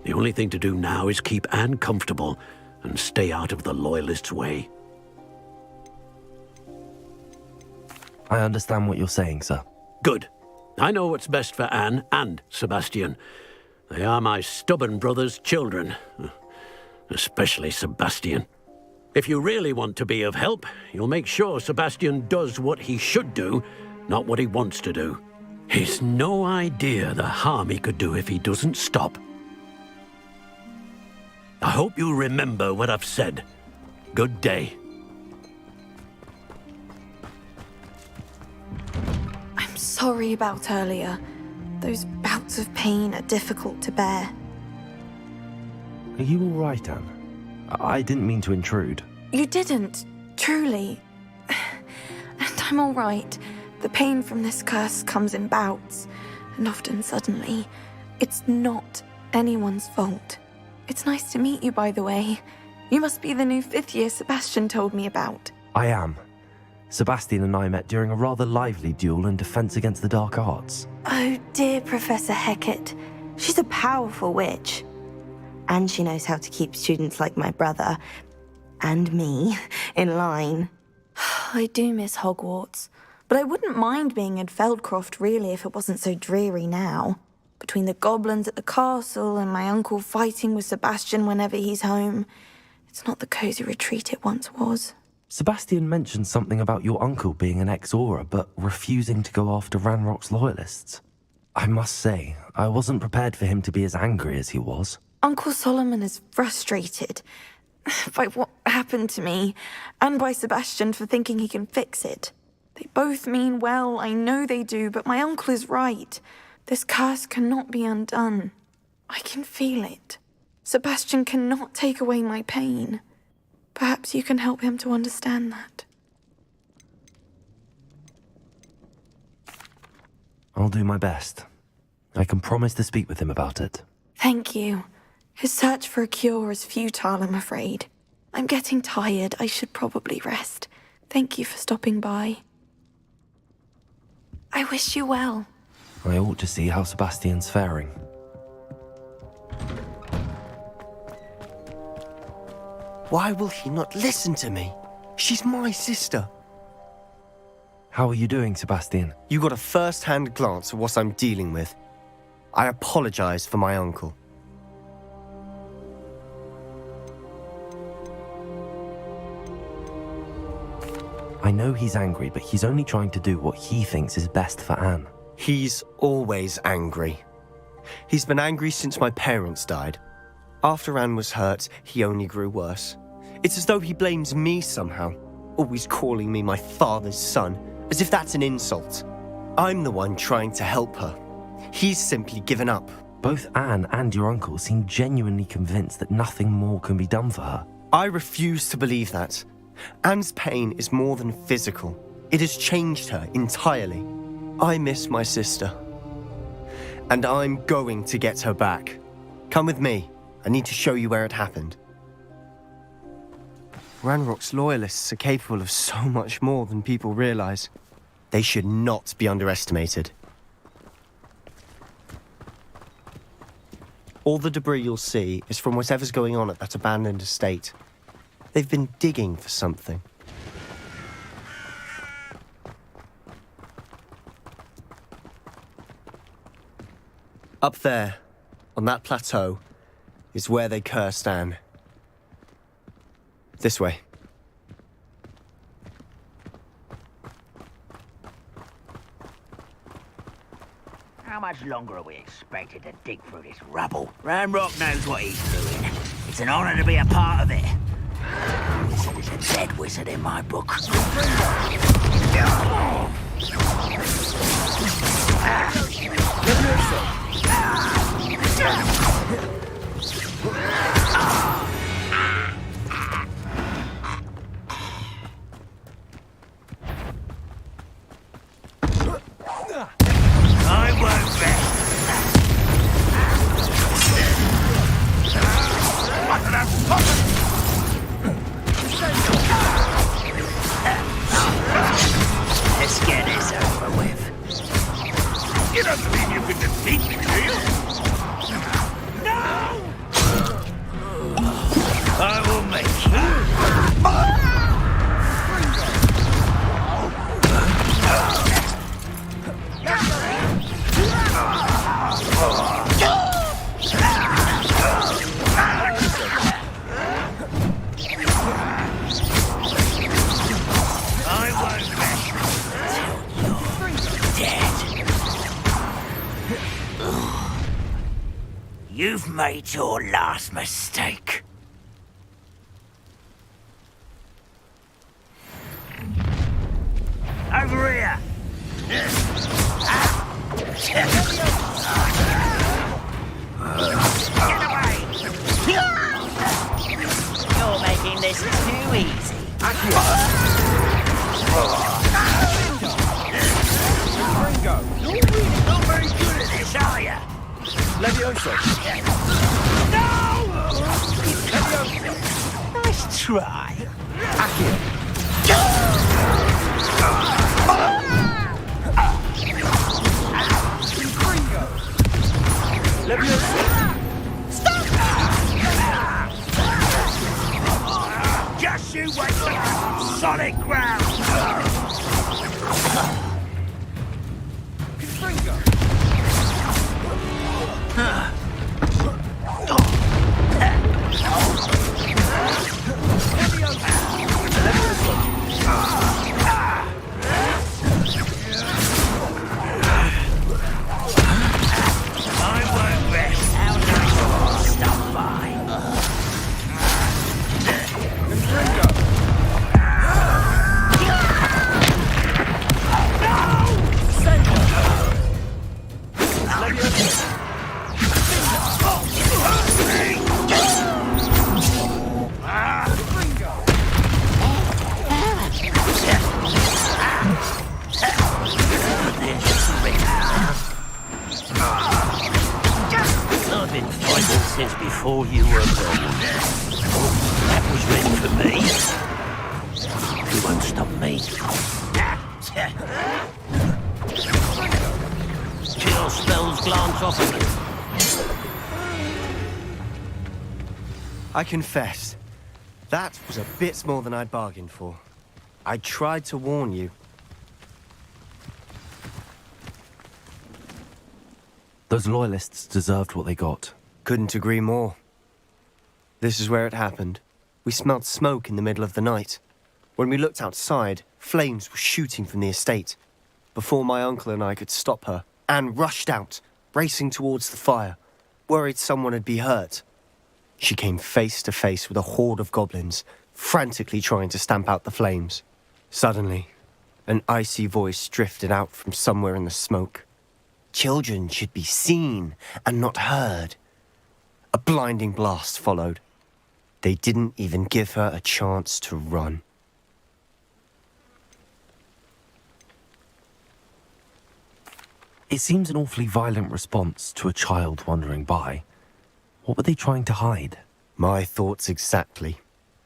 The only thing to do now is keep Anne comfortable and stay out of the Loyalists' way. I understand what you're saying, sir. Good. I know what's best for Anne and Sebastian. They are my stubborn brother's children. Especially Sebastian. If you really want to be of help, you'll make sure Sebastian does what he should do, not what he wants to do. He's no idea the harm he could do if he doesn't stop. I hope you remember what I've said. Good day. I'm sorry about earlier. Those bouts of pain are difficult to bear. Are you all right, Anne? I didn't mean to intrude. You didn't, truly. And I'm all right. The pain from this curse comes in bouts, and often suddenly. It's not anyone's fault. It's nice to meet you, by the way. You must be the new 5th year Sebastian told me about. I am. Sebastian and I met during a rather lively duel in Defense Against the Dark Arts. Oh, dear Professor Hecat. She's a powerful witch. And she knows how to keep students like my brother, and me, in line. I do miss Hogwarts, but I wouldn't mind being in Feldcroft, really, if it wasn't so dreary now. Between the goblins at the castle and my uncle fighting with Sebastian whenever he's home, it's not the cosy retreat it once was. Sebastian mentioned something about your uncle being an ex-Auror, but refusing to go after Ranrock's loyalists. I must say, I wasn't prepared for him to be as angry as he was. Uncle Solomon is frustrated by what happened to me, and by Sebastian for thinking he can fix it. They both mean well, I know they do, but my uncle is right. This curse cannot be undone. I can feel it. Sebastian cannot take away my pain. Perhaps you can help him to understand that. I'll do my best. I can promise to speak with him about it. Thank you. His search for a cure is futile, I'm afraid. I'm getting tired. I should probably rest. Thank you for stopping by. I wish you well. I ought to see how Sebastian's faring. Why will he not listen to me? She's my sister. How are you doing, Sebastian? You got a first-hand glance at what I'm dealing with. I apologize for my uncle. I know he's angry, but he's only trying to do what he thinks is best for Anne. He's always angry. He's been angry since my parents died. After Anne was hurt, he only grew worse. It's as though he blames me somehow, always calling me my father's son, as if that's an insult. I'm the one trying to help her. He's simply given up. Both Anne and your uncle seem genuinely convinced that nothing more can be done for her. I refuse to believe that. Anne's pain is more than physical. It has changed her entirely. I miss my sister. And I'm going to get her back. Come with me. I need to show you where it happened. Ranrock's loyalists are capable of so much more than people realize. They should not be underestimated. All the debris you'll see is from whatever's going on at that abandoned estate. They've been digging for something. Up there, on that plateau, is where they cursed Anne. This way. How much longer are we expected to dig through this rubble? Ranrock knows what he's doing. It's an honor to be a part of it. A wizard is a dead wizard in my book. I won't bet. Let's get this over with. You don't believe you can defeat me, do you? No! I will make you. You've made your last mistake. Over here! Get away! You're making this too easy. Ringo! You're not very good at this, are you? Levioso! No! Levioso! Nice try. Ringo! Levioso! Stop! Just you wait for that solid ground. Ringo! Levioso! been fighting since before you were born. That was meant for me. You won't stop me. Chill spells glance off of me. I confess, that was a bit more than I'd bargained for. I tried to warn you. Those loyalists deserved what they got. Couldn't agree more. This is where it happened. We smelled smoke in the middle of the night. When we looked outside, flames were shooting from the estate. Before my uncle and I could stop her, Anne rushed out, racing towards the fire, worried someone had been hurt. She came face to face with a horde of goblins, frantically trying to stamp out the flames. Suddenly, an icy voice drifted out from somewhere in the smoke. Children should be seen and not heard. A blinding blast followed. They didn't even give her a chance to run. It seems an awfully violent response to a child wandering by. What were they trying to hide? My thoughts exactly.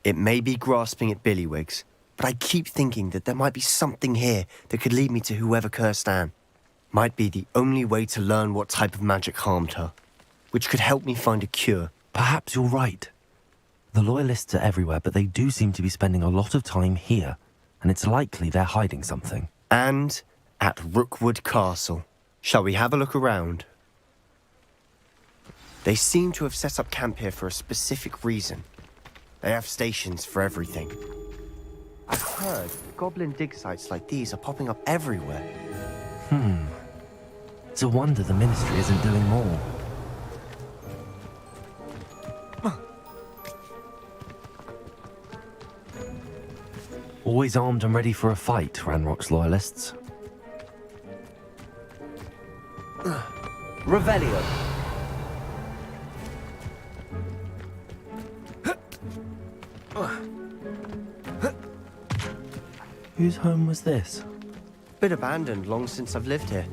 It may be grasping at billywhigs, but I keep thinking that there might be something here that could lead me to whoever cursed Anne. Might be the only way to learn what type of magic harmed her, which could help me find a cure. Perhaps you're right. The Loyalists are everywhere, but they do seem to be spending a lot of time here, and it's likely they're hiding something. And at Rookwood Castle. Shall we have a look around? They seem to have set up camp here for a specific reason. They have stations for everything. I've heard goblin dig sites like these are popping up everywhere. It's a wonder the Ministry isn't doing more. Always armed and ready for a fight, Ranrock's Loyalists. Revelio. Whose home was this? Been abandoned long since I've lived here.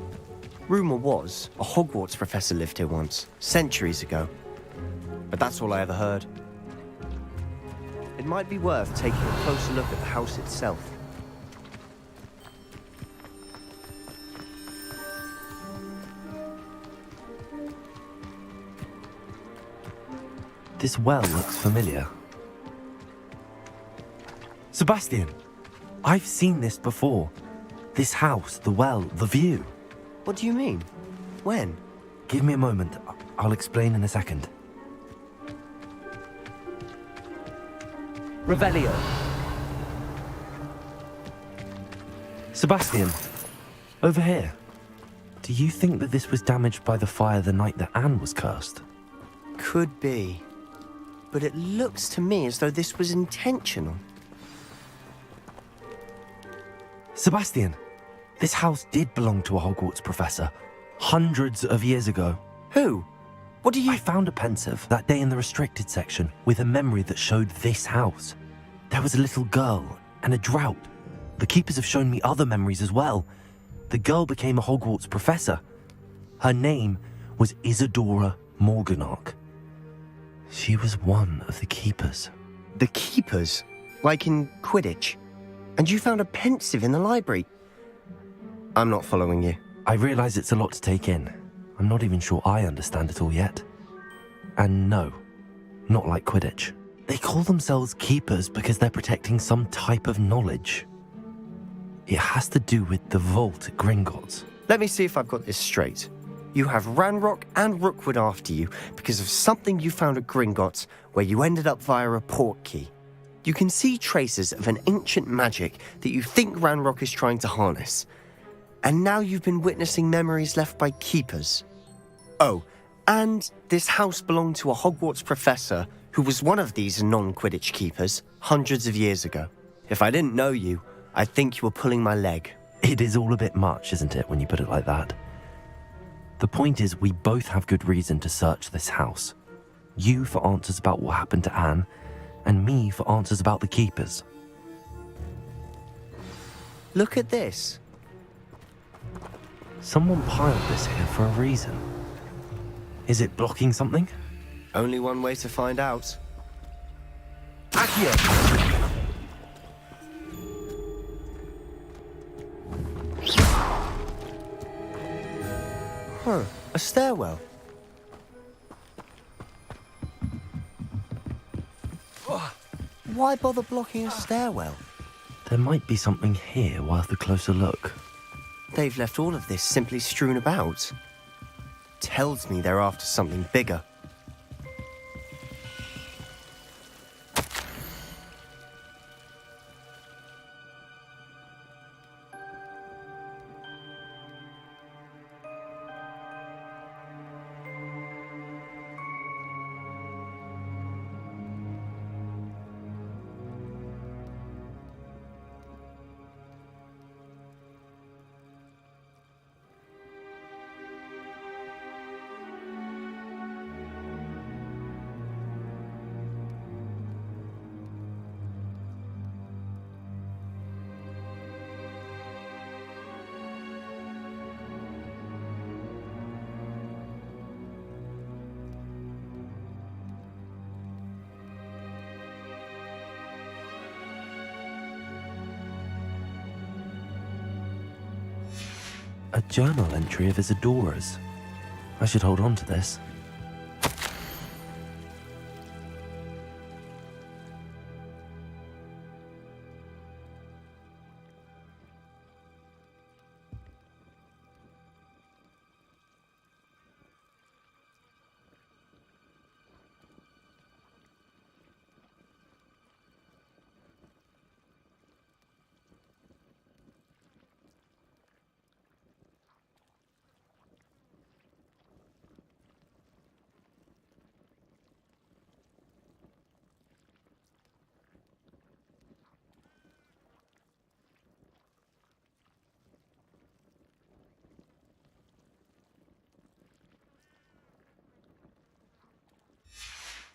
Rumour was a Hogwarts professor lived here once, centuries ago. But that's all I ever heard. It might be worth taking a closer look at the house itself. This well looks familiar. Sebastian! I've seen this before. This house, the well, the view. What do you mean? When? Give me a moment. I'll explain in a second. Revelio. Sebastian, over here. Do you think that this was damaged by the fire the night that Anne was cursed? Could be. But it looks to me as though this was intentional. Sebastian, this house did belong to a Hogwarts professor, hundreds of years ago. Who? What do you... I found a pensive that day in the restricted section with a memory that showed this house. There was a little girl and a drought. The keepers have shown me other memories as well. The girl became a Hogwarts professor. Her name was Isadora Morganach. She was one of the keepers. The keepers? Like in Quidditch? And you found a pensive in the library? I'm not following you. I realize it's a lot to take in. I'm not even sure I understand it all yet. And no, not like Quidditch. They call themselves keepers because they're protecting some type of knowledge. It has to do with the vault at Gringotts. Let me see if I've got this straight. You have Ranrock and Rookwood after you because of something you found at Gringotts where you ended up via a port key. You can see traces of an ancient magic that you think Ranrock is trying to harness. And now you've been witnessing memories left by keepers. Oh, and this house belonged to a Hogwarts professor who was one of these non-Quidditch keepers hundreds of years ago. If I didn't know you, I'd think you were pulling my leg. It is all a bit much, isn't it, when you put it like that? The point is, we both have good reason to search this house. You for answers about what happened to Anne, and me for answers about the keepers. Look at this. Someone piled this here for a reason. Is it blocking something? Only one way to find out. Accio! Huh, a stairwell. Why bother blocking a stairwell? There might be something here worth a closer look. They've left all of this simply strewn about. Tells me they're after something bigger. A journal entry of Isadora's. I should hold on to this.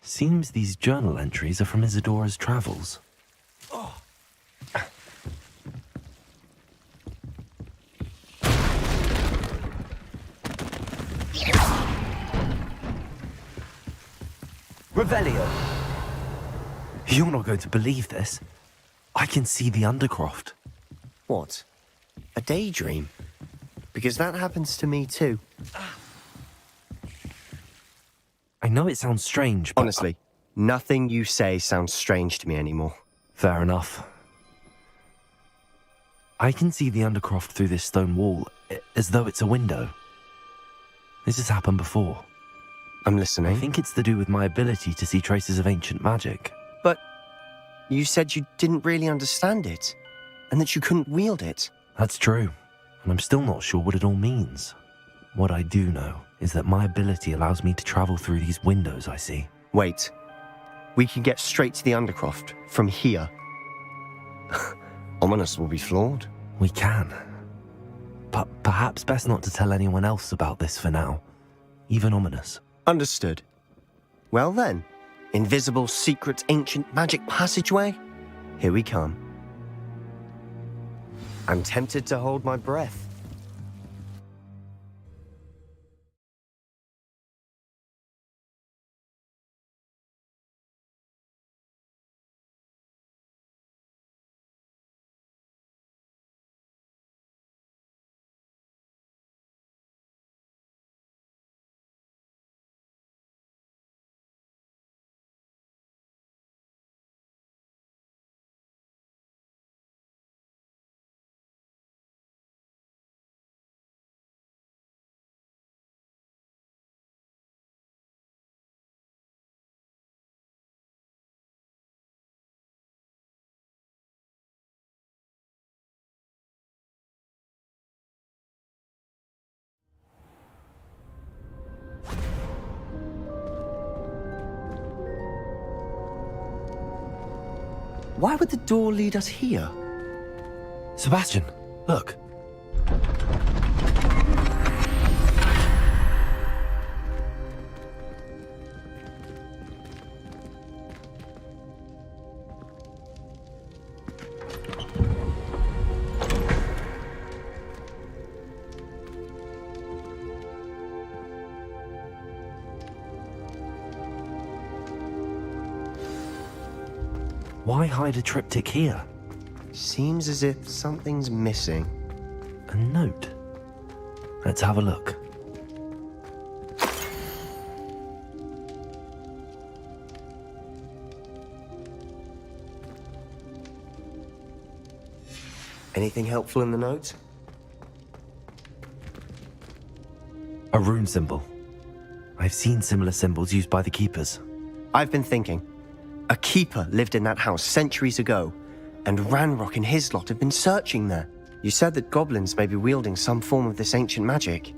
Seems these journal entries are from Isadora's travels. Revelio! You're not going to believe this. I can see the Undercroft. What? A daydream? Because that happens to me too. I know it sounds strange, but... Honestly, nothing you say sounds strange to me anymore. Fair enough. I can see the Undercroft through this stone wall, as though it's a window. This has happened before. I'm listening. I think it's to do with my ability to see traces of ancient magic. But you said you didn't really understand it, and that you couldn't wield it. That's true, and I'm still not sure what it all means. What I do know is that my ability allows me to travel through these windows I see. Wait. We can get straight to the Undercroft from here. Ominous will be floored. We can. But perhaps best not to tell anyone else about this for now. Even Ominous. Understood. Well then, invisible, secret, ancient magic passageway? Here we come. I'm tempted to hold my breath. Why would the door lead us here? Sebastian, look. Why hide a triptych here? Seems as if something's missing. A note. Let's have a look. Anything helpful in the note? A rune symbol. I've seen similar symbols used by the keepers. I've been thinking. A keeper lived in that house centuries ago, and Ranrock and his lot have been searching there. You said that goblins may be wielding some form of this ancient magic.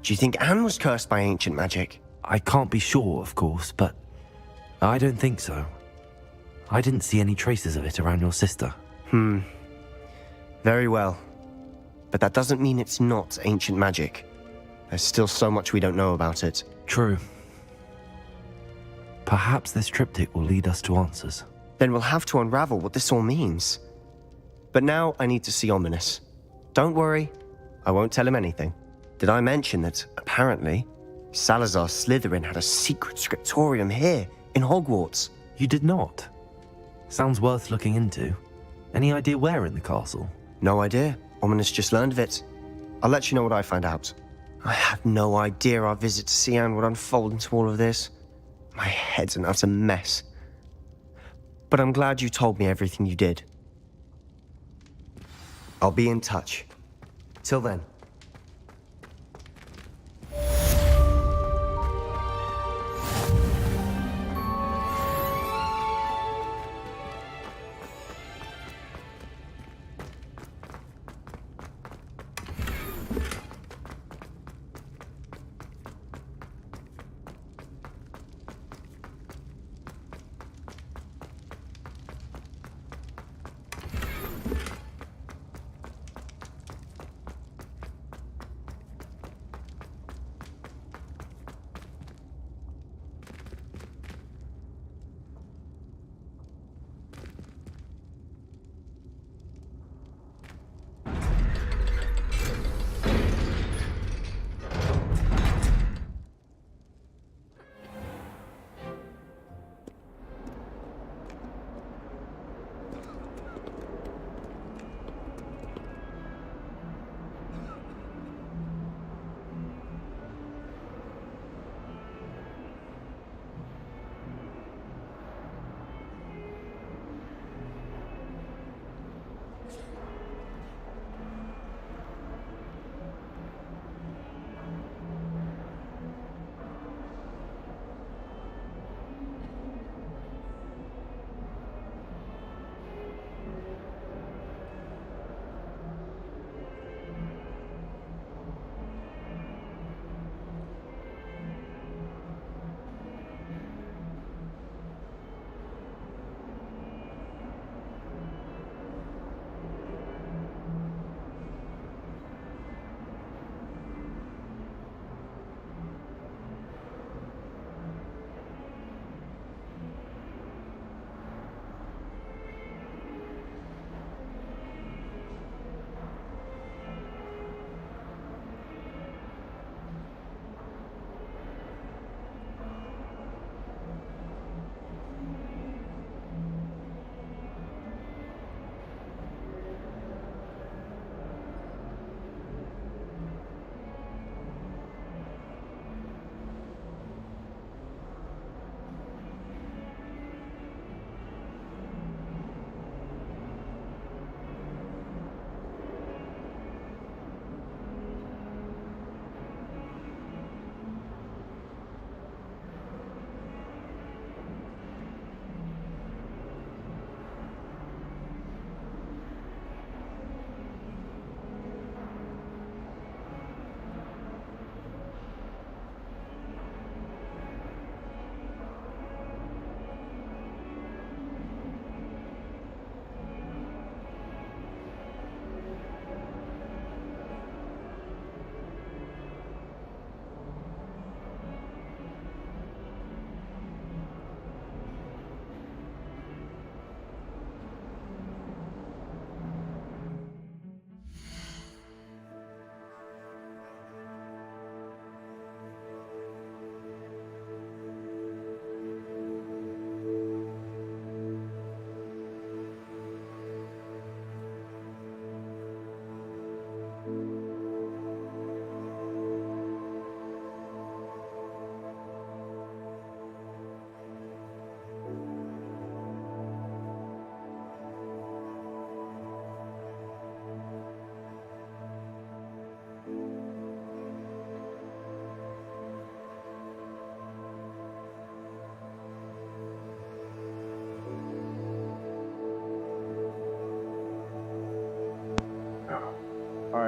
Do you think Anne was cursed by ancient magic? I can't be sure, of course, but I don't think so. I didn't see any traces of it around your sister. Very well. But that doesn't mean it's not ancient magic. There's still so much we don't know about it. True. Perhaps this triptych will lead us to answers. Then we'll have to unravel what this all means. But now I need to see Ominous. Don't worry, I won't tell him anything. Did I mention that, apparently, Salazar Slytherin had a secret scriptorium here, in Hogwarts? You did not? Sounds worth looking into. Any idea where in the castle? No idea. Ominous just learned of it. I'll let you know what I find out. I had no idea our visit to Cian would unfold into all of this. My head's an utter mess. But I'm glad you told me everything you did. I'll be in touch. Till then.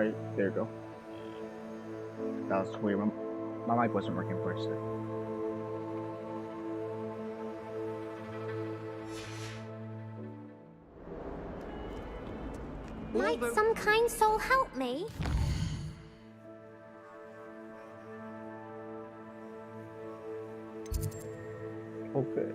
Alright, there you go. That was weird. My mic wasn't working for a second. Might some kind soul help me? Okay.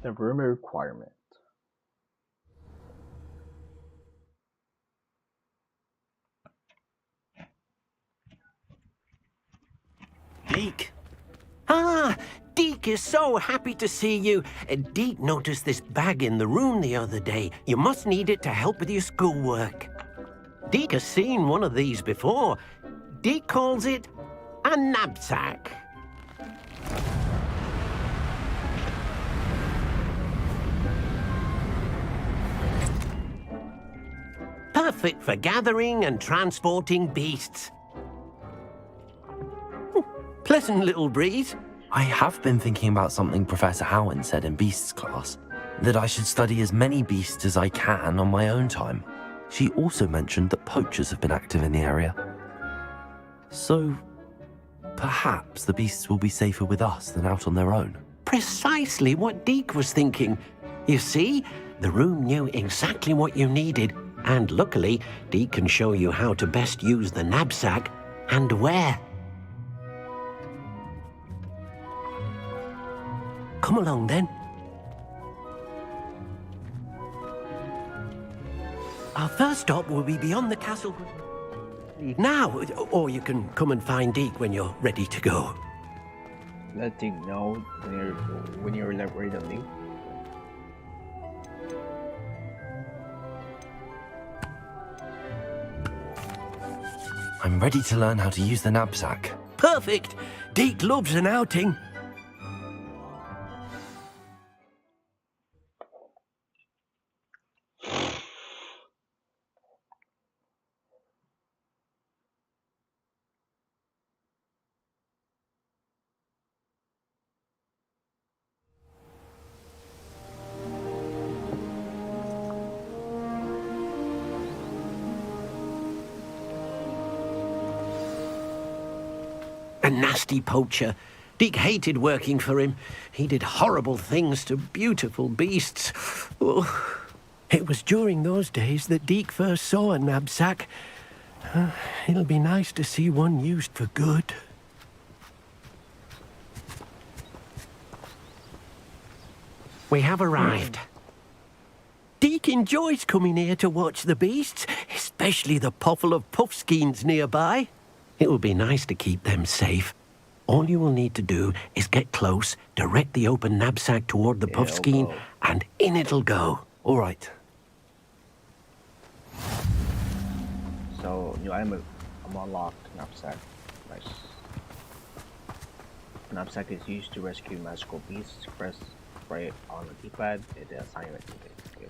The room requirement. Deke. Ah, Deke is so happy to see you. Deke noticed this bag in the room the other day. You must need it to help with your schoolwork. Deke has seen one of these before. Deke calls it a knapsack. Perfect for gathering and transporting beasts. Pleasant little breeze. I have been thinking about something Professor Howen said in Beasts class, that I should study as many beasts as I can on my own time. She also mentioned that poachers have been active in the area. So, perhaps the beasts will be safer with us than out on their own. Precisely what Deke was thinking. You see, the room knew exactly what you needed, and luckily, Deke can show you how to best use the knapsack and where. Come along, then. Our first stop will be beyond the castle. Now, or you can come and find Deke when you're ready to go. Let Deke know when you're ready to leave. I'm ready to learn how to use the knapsack. Perfect! Deke loves an outing. A nasty poacher. Deke hated working for him. He did horrible things to beautiful beasts. Oh. It was during those days that Deke first saw a knapsack. It'll be nice to see one used for good. We have arrived. Deke enjoys coming here to watch the beasts, especially the potful of puffskeins nearby. It will be nice to keep them safe. All you will need to do is get close, direct the open knapsack toward the puffskein, and in it'll go. All right. So, new item, I'm unlocked knapsack. Nice. Knapsack is used to rescue magical beasts. Press right on the keypad. It assigns it. Okay.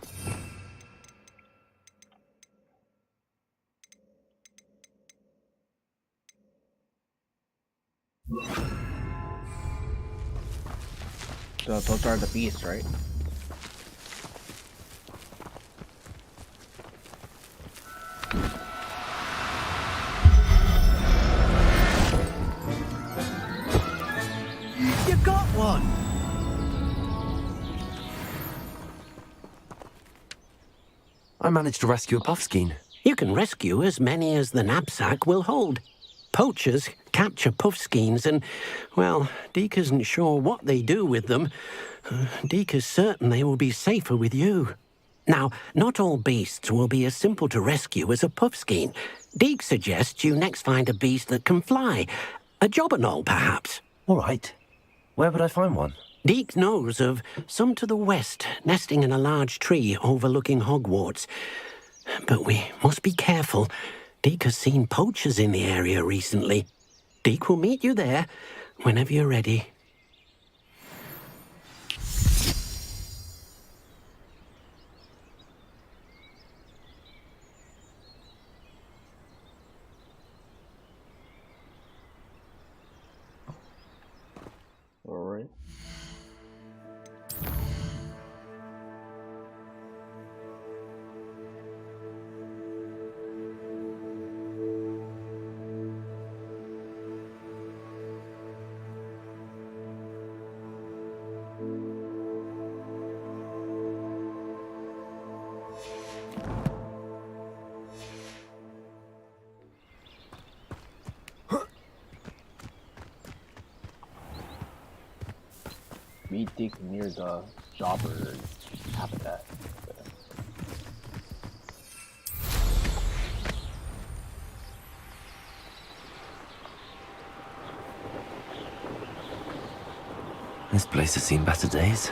So those are the beasts, right? You got one! I managed to rescue a puffskein. You can rescue as many as the knapsack will hold. Poachers capture puffskeins and, well, Deke isn't sure what they do with them. Deke is certain they will be safer with you. Now, not all beasts will be as simple to rescue as a puffskein. Deke suggests you next find a beast that can fly. A jobberknoll, perhaps. All right. Where would I find one? Deke knows of some to the west, nesting in a large tree overlooking Hogwarts. But we must be careful. Deke has seen poachers in the area recently. Deke will meet you there whenever you're ready. All right. We dig near the jobber habitat. This place has seen better days.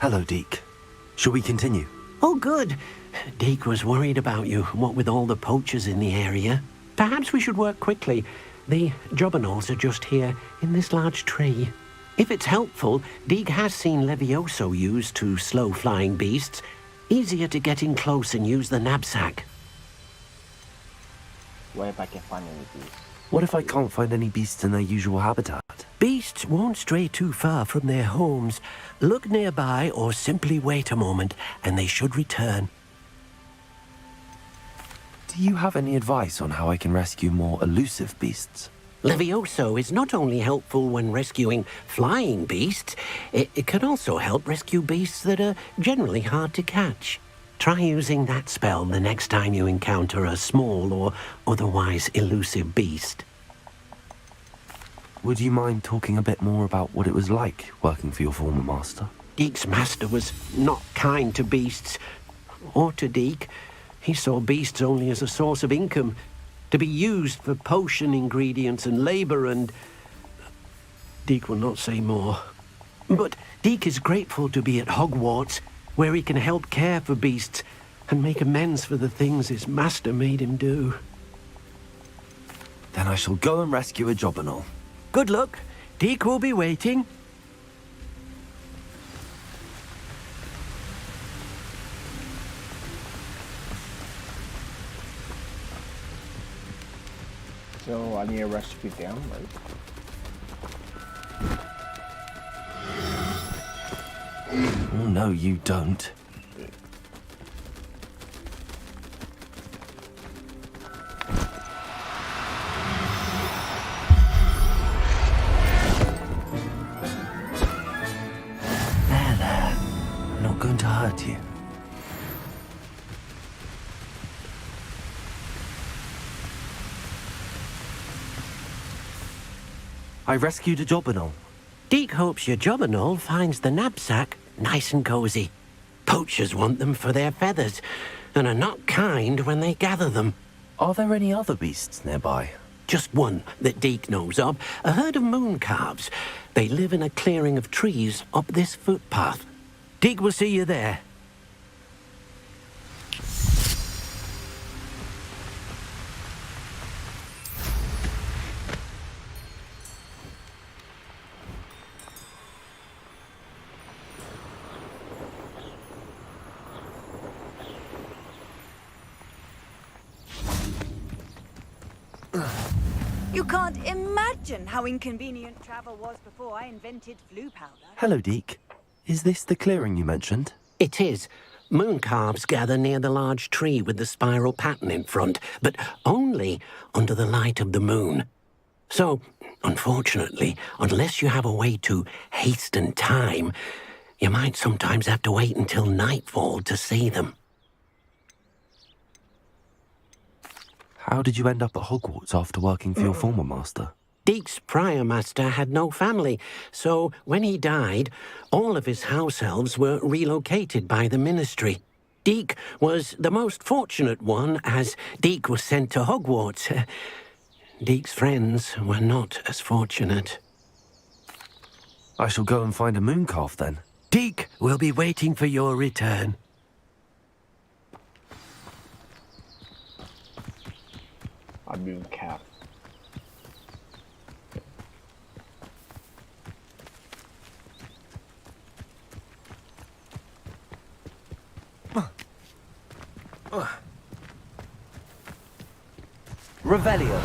Hello, Deke. Shall we continue? Oh, good. Deke was worried about you, what with all the poachers in the area. Perhaps we should work quickly. The jobberknolls are just here, in this large tree. If it's helpful, Deke has seen Levioso used to slow flying beasts. Easier to get in close and use the knapsack. What if I can find any beasts? What if I can't find any beasts in their usual habitat? Beasts won't stray too far from their homes. Look nearby or simply wait a moment, and they should return. Do you have any advice on how I can rescue more elusive beasts? Levioso is not only helpful when rescuing flying beasts, it can also help rescue beasts that are generally hard to catch. Try using that spell the next time you encounter a small or otherwise elusive beast. Would you mind talking a bit more about what it was like working for your former master? Deke's master was not kind to beasts, or to Deke. He saw beasts only as a source of income, to be used for potion ingredients and labour, and Deke will not say more. But Deke is grateful to be at Hogwarts, where he can help care for beasts and make amends for the things his master made him do. Then I shall go and rescue a jobberknoll. Good luck. Deke will be waiting. So I need to rescue them, right? Oh, no, you don't. There. I'm not going to hurt you. I rescued a jobberknoll. Deke hopes your jobberknoll finds the knapsack nice and cozy. Poachers want them for their feathers, and are not kind when they gather them. Are there any other beasts nearby? Just one that Deke knows of, a herd of mooncalves. They live in a clearing of trees up this footpath. Deke will see you there. You can't imagine how inconvenient travel was before I invented flu powder. Hello, Deke. Is this the clearing you mentioned? It is. Moon calves gather near the large tree with the spiral pattern in front, but only under the light of the moon. So, unfortunately, unless you have a way to hasten time, you might sometimes have to wait until nightfall to see them. How did you end up at Hogwarts after working for your former master? Deek's prior master had no family, so when he died, all of his house elves were relocated by the ministry. Deek was the most fortunate one, as Deek was sent to Hogwarts. Deek's friends were not as fortunate. I shall go and find a moon calf then. Deek will be waiting for your return. A moon calf. Revelio.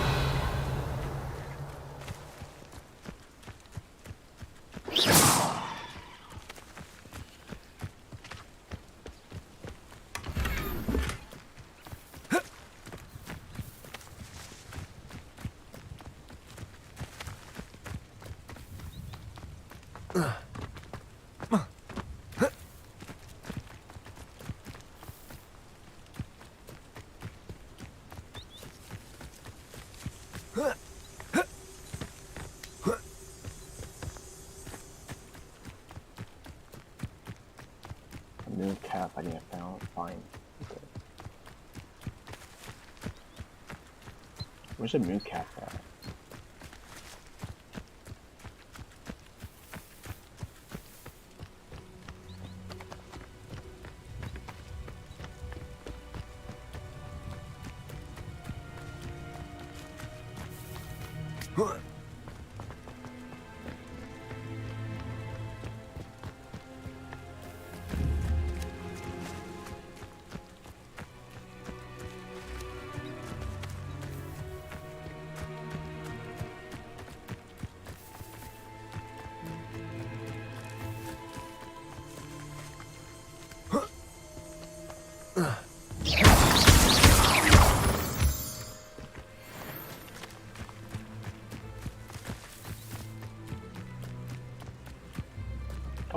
Moon calf, I need to find. Okay. Where's the moon calf at?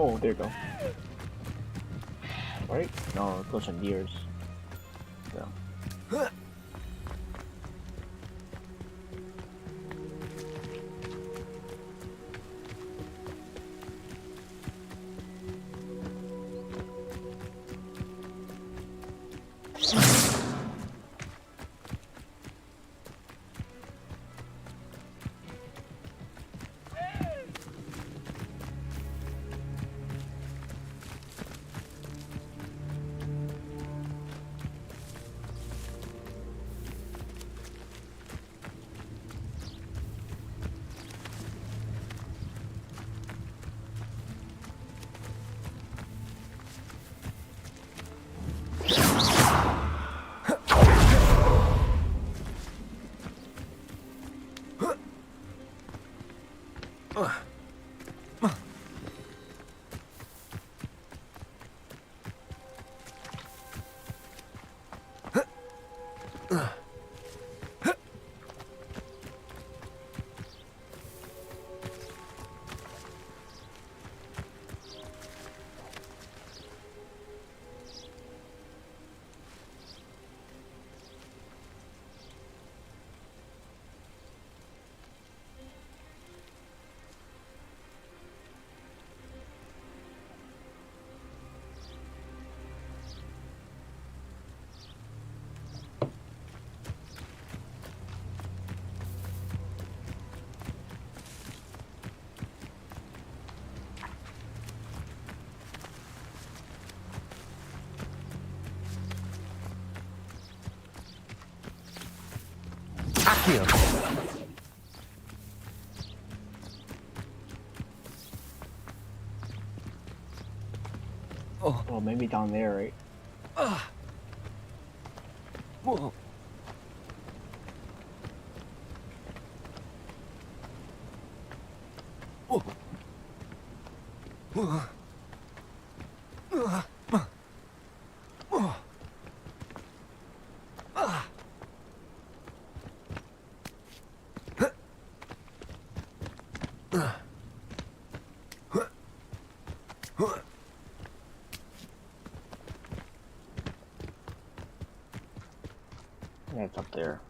Oh, there you go. Right? No, it goes on years. Yeah. Accio. Oh, maybe down there, right? Whoa. Whoa. Whoa. Yeah, it's up there.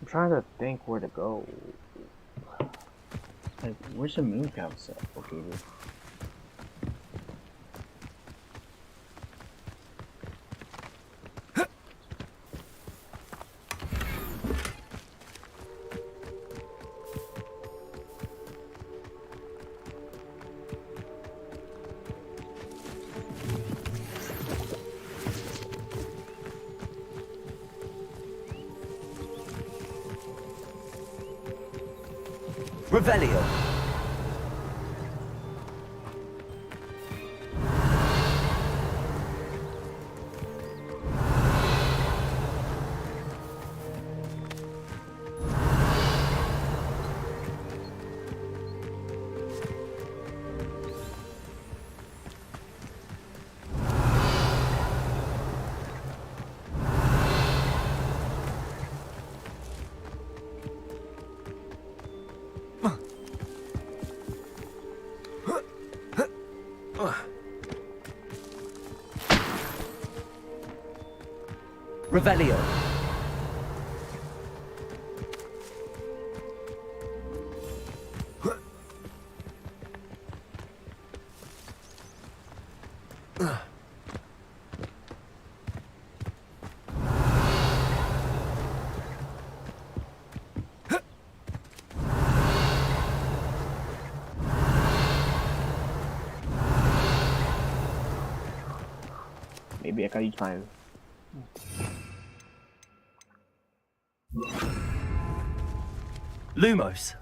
I'm trying to think where to go. Like, where's the moon house located? Revelio. Revelio. Maybe I can use my... Lumos.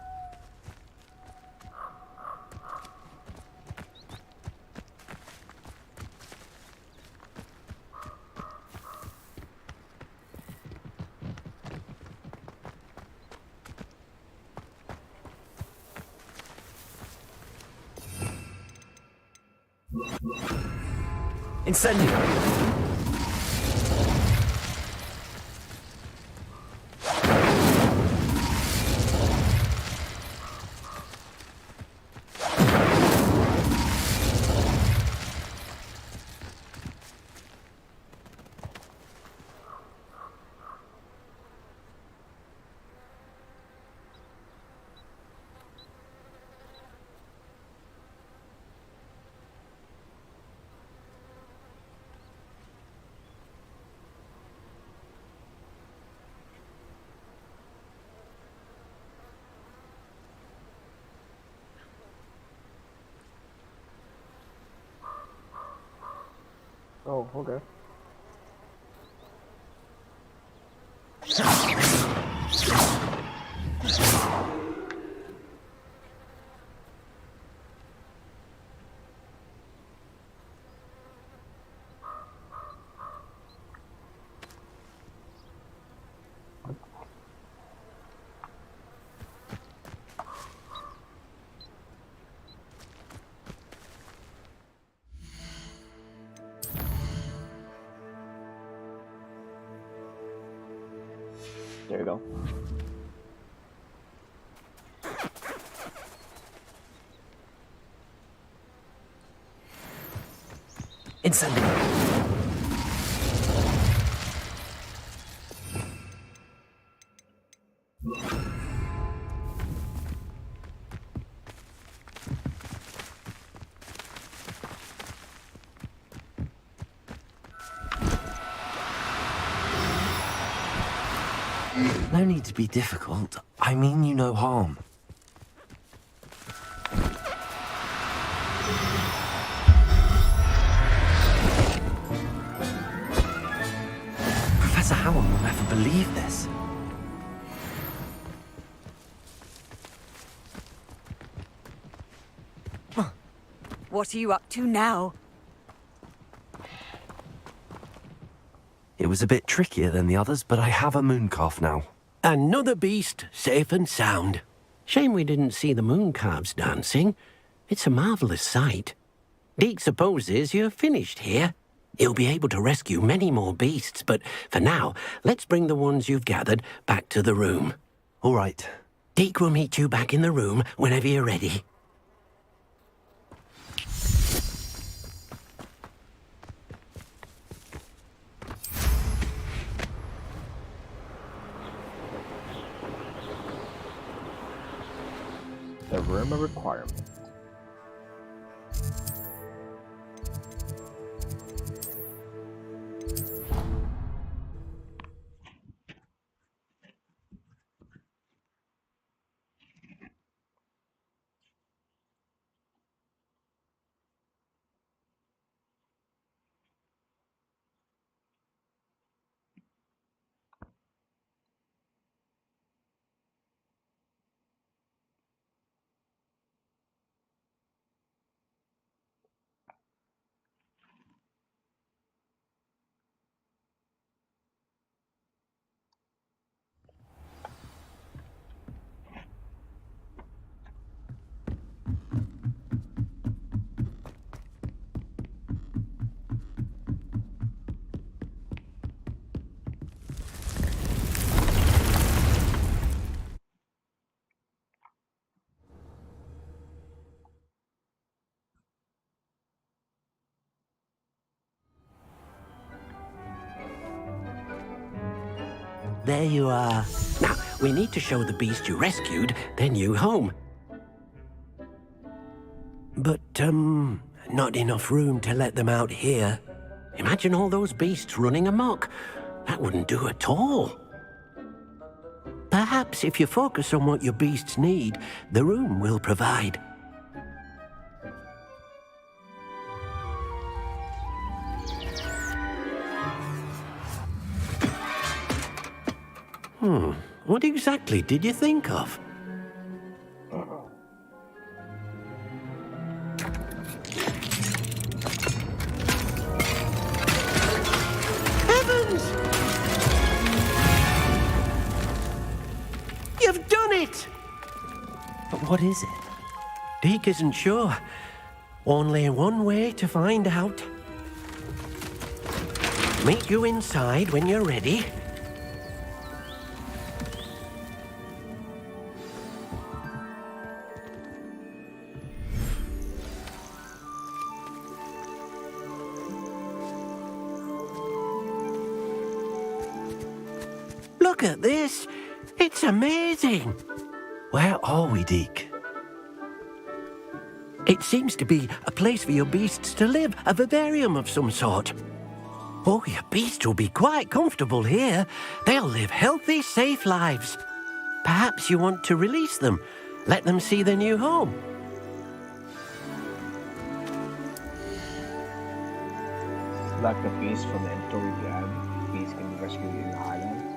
Incendio. Oh, okay. There you go. Incendio. No need to be difficult. I mean you no harm. Professor Howard will never believe this. What are you up to now? It was a bit trickier than the others, but I have a mooncalf now. Another beast, safe and sound. Shame we didn't see the mooncalves dancing. It's a marvellous sight. Deke supposes you're finished here. He'll be able to rescue many more beasts, but for now, let's bring the ones you've gathered back to the room. All right. Deke will meet you back in the room whenever you're ready. The room of requirement. There you are. Now, we need to show the beast you rescued their new home. But, not enough room to let them out here. Imagine all those beasts running amok. That wouldn't do at all. Perhaps if you focus on what your beasts need, the room will provide. What exactly did you think of? Heavens! You've done it! But what is it? Deke isn't sure. Only one way to find out. Meet you inside when you're ready. Look at this. It's amazing. Where are we, Deke? It seems to be a place for your beasts to live, a vivarium of some sort. Oh, your beasts will be quite comfortable here. They'll live healthy, safe lives. Perhaps you want to release them, let them see their new home. Like the beast from the Entori Land, beasts can be rescued in the highlands.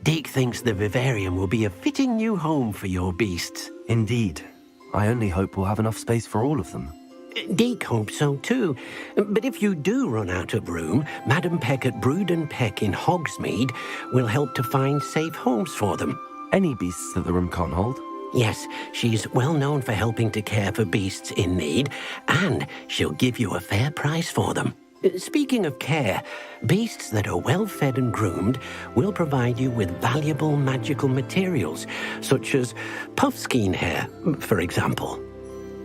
Deke thinks the vivarium will be a fitting new home for your beasts. Indeed. I only hope we'll have enough space for all of them. Deke hopes so too. But if you do run out of room, Madam Peck at Brood and Peck in Hogsmeade will help to find safe homes for them. Any beasts that the room can't hold? Yes, she's well known for helping to care for beasts in need, and she'll give you a fair price for them. Speaking of care, beasts that are well fed and groomed will provide you with valuable magical materials, such as puffskein hair, for example.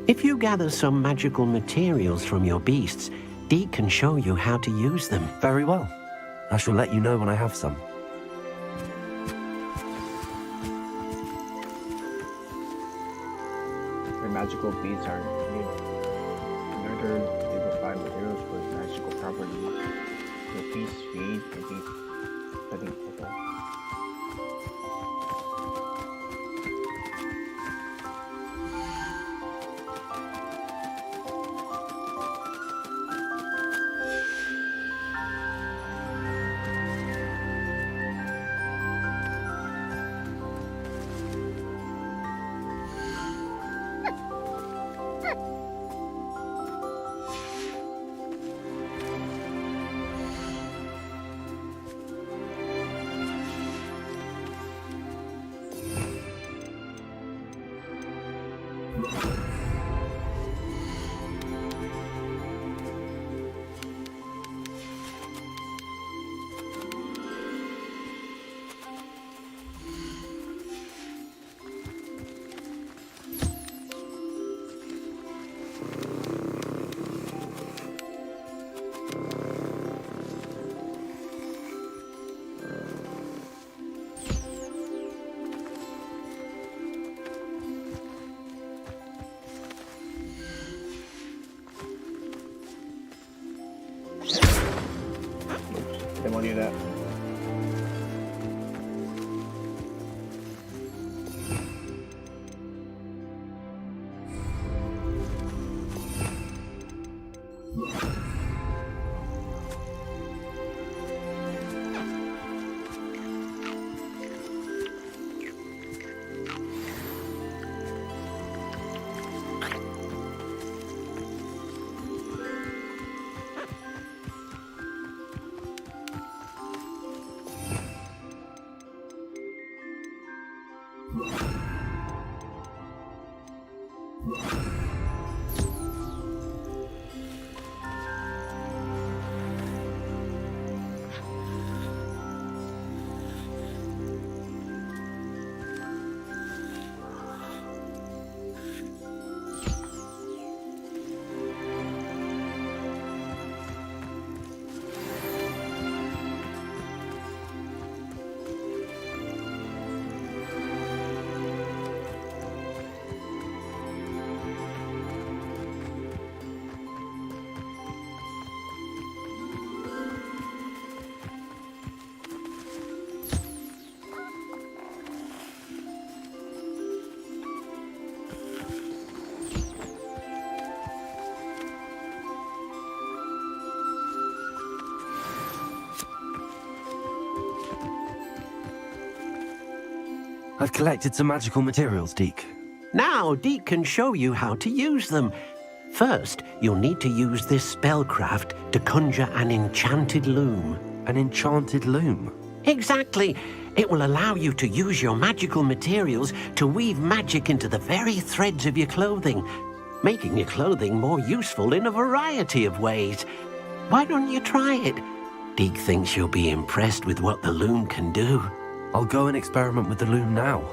If you gather some magical materials from your beasts, Deke can show you how to use them. Very well. I shall let you know when I have some. The magical beads are new. Another, they provide materials with magical properties. The beasts feed and beasts feeding people. Didn't want to do that. I've collected some magical materials, Deke. Now, Deke can show you how to use them. First, you'll need to use this spellcraft to conjure an enchanted loom. An enchanted loom? Exactly. It will allow you to use your magical materials to weave magic into the very threads of your clothing, making your clothing more useful in a variety of ways. Why don't you try it? Deke thinks you'll be impressed with what the loom can do. I'll go and experiment with the loom now.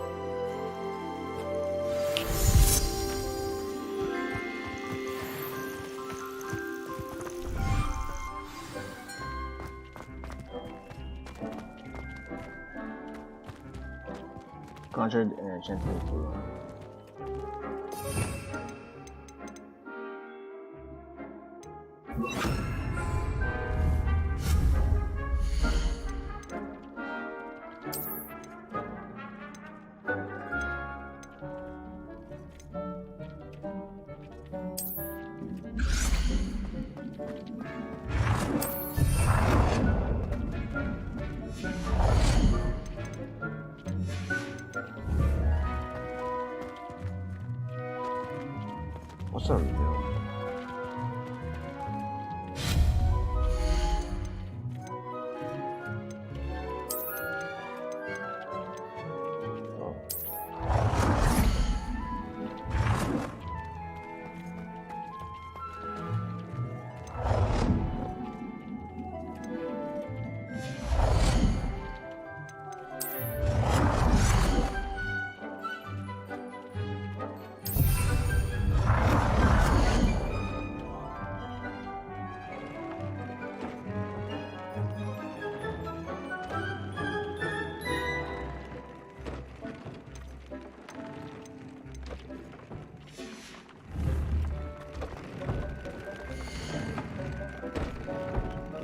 Conjured an enchanted loom. Awesome, yo.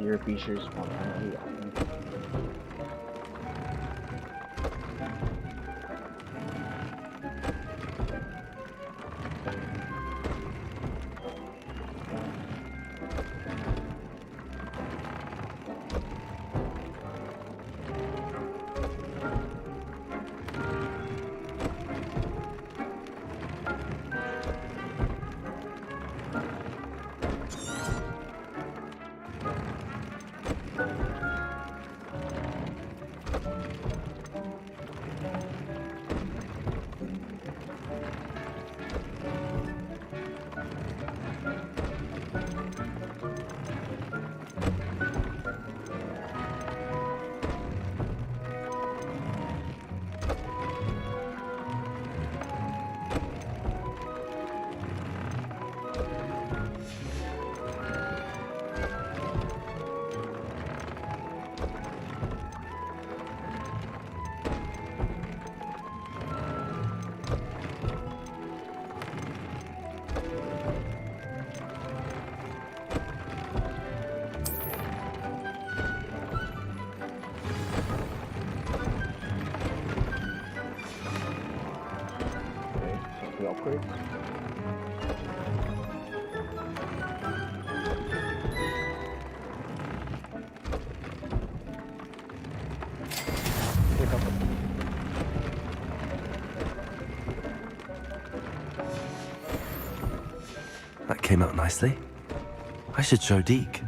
Your features spontaneously open. Upgrades. That came out nicely. I should show Deke.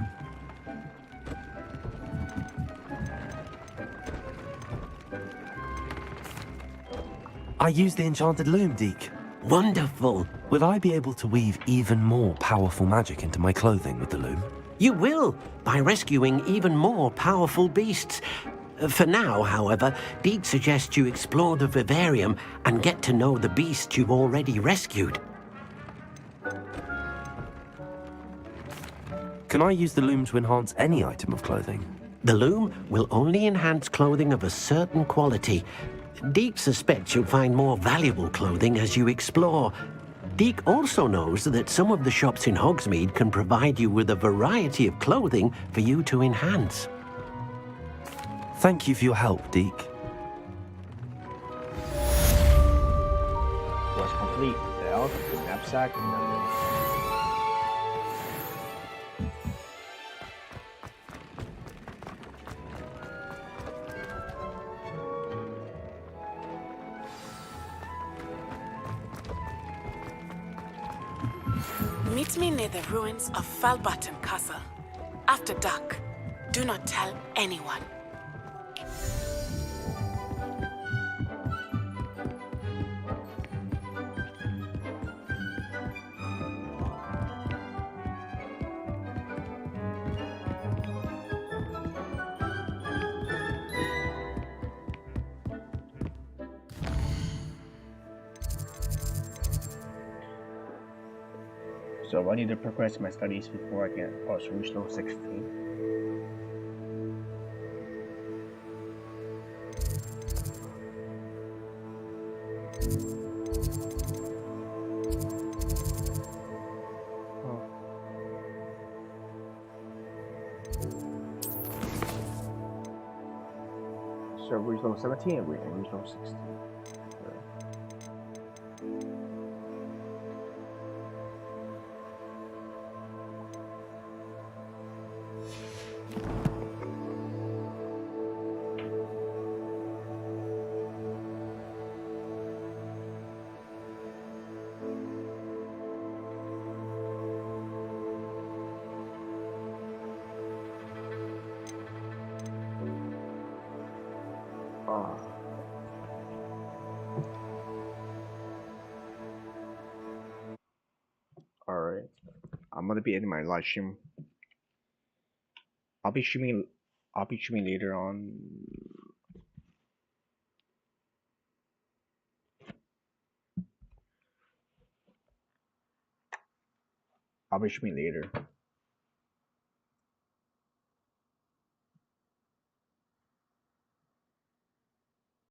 I used the enchanted loom, Deke. Wonderful. Will I be able to weave even more powerful magic into my clothing with the loom? You will, by rescuing even more powerful beasts. For now, however, Deke suggests you explore the vivarium and get to know the beasts you've already rescued. Can I use the loom to enhance any item of clothing? The loom will only enhance clothing of a certain quality. Deke suspects you'll find more valuable clothing as you explore. Deke also knows that some of the shops in Hogsmeade can provide you with a variety of clothing for you to enhance. Thank you for your help, Deke. Was complete. The elk, the knapsack, and the Meet me near the ruins of Falbaton Castle. After dark. Do not tell anyone. So I need to progress my studies before I can reach level 16. So reach level 17 and reach level 16. Alright. I'm gonna be ending my live stream. I'll be streaming later on. I'll be streaming later.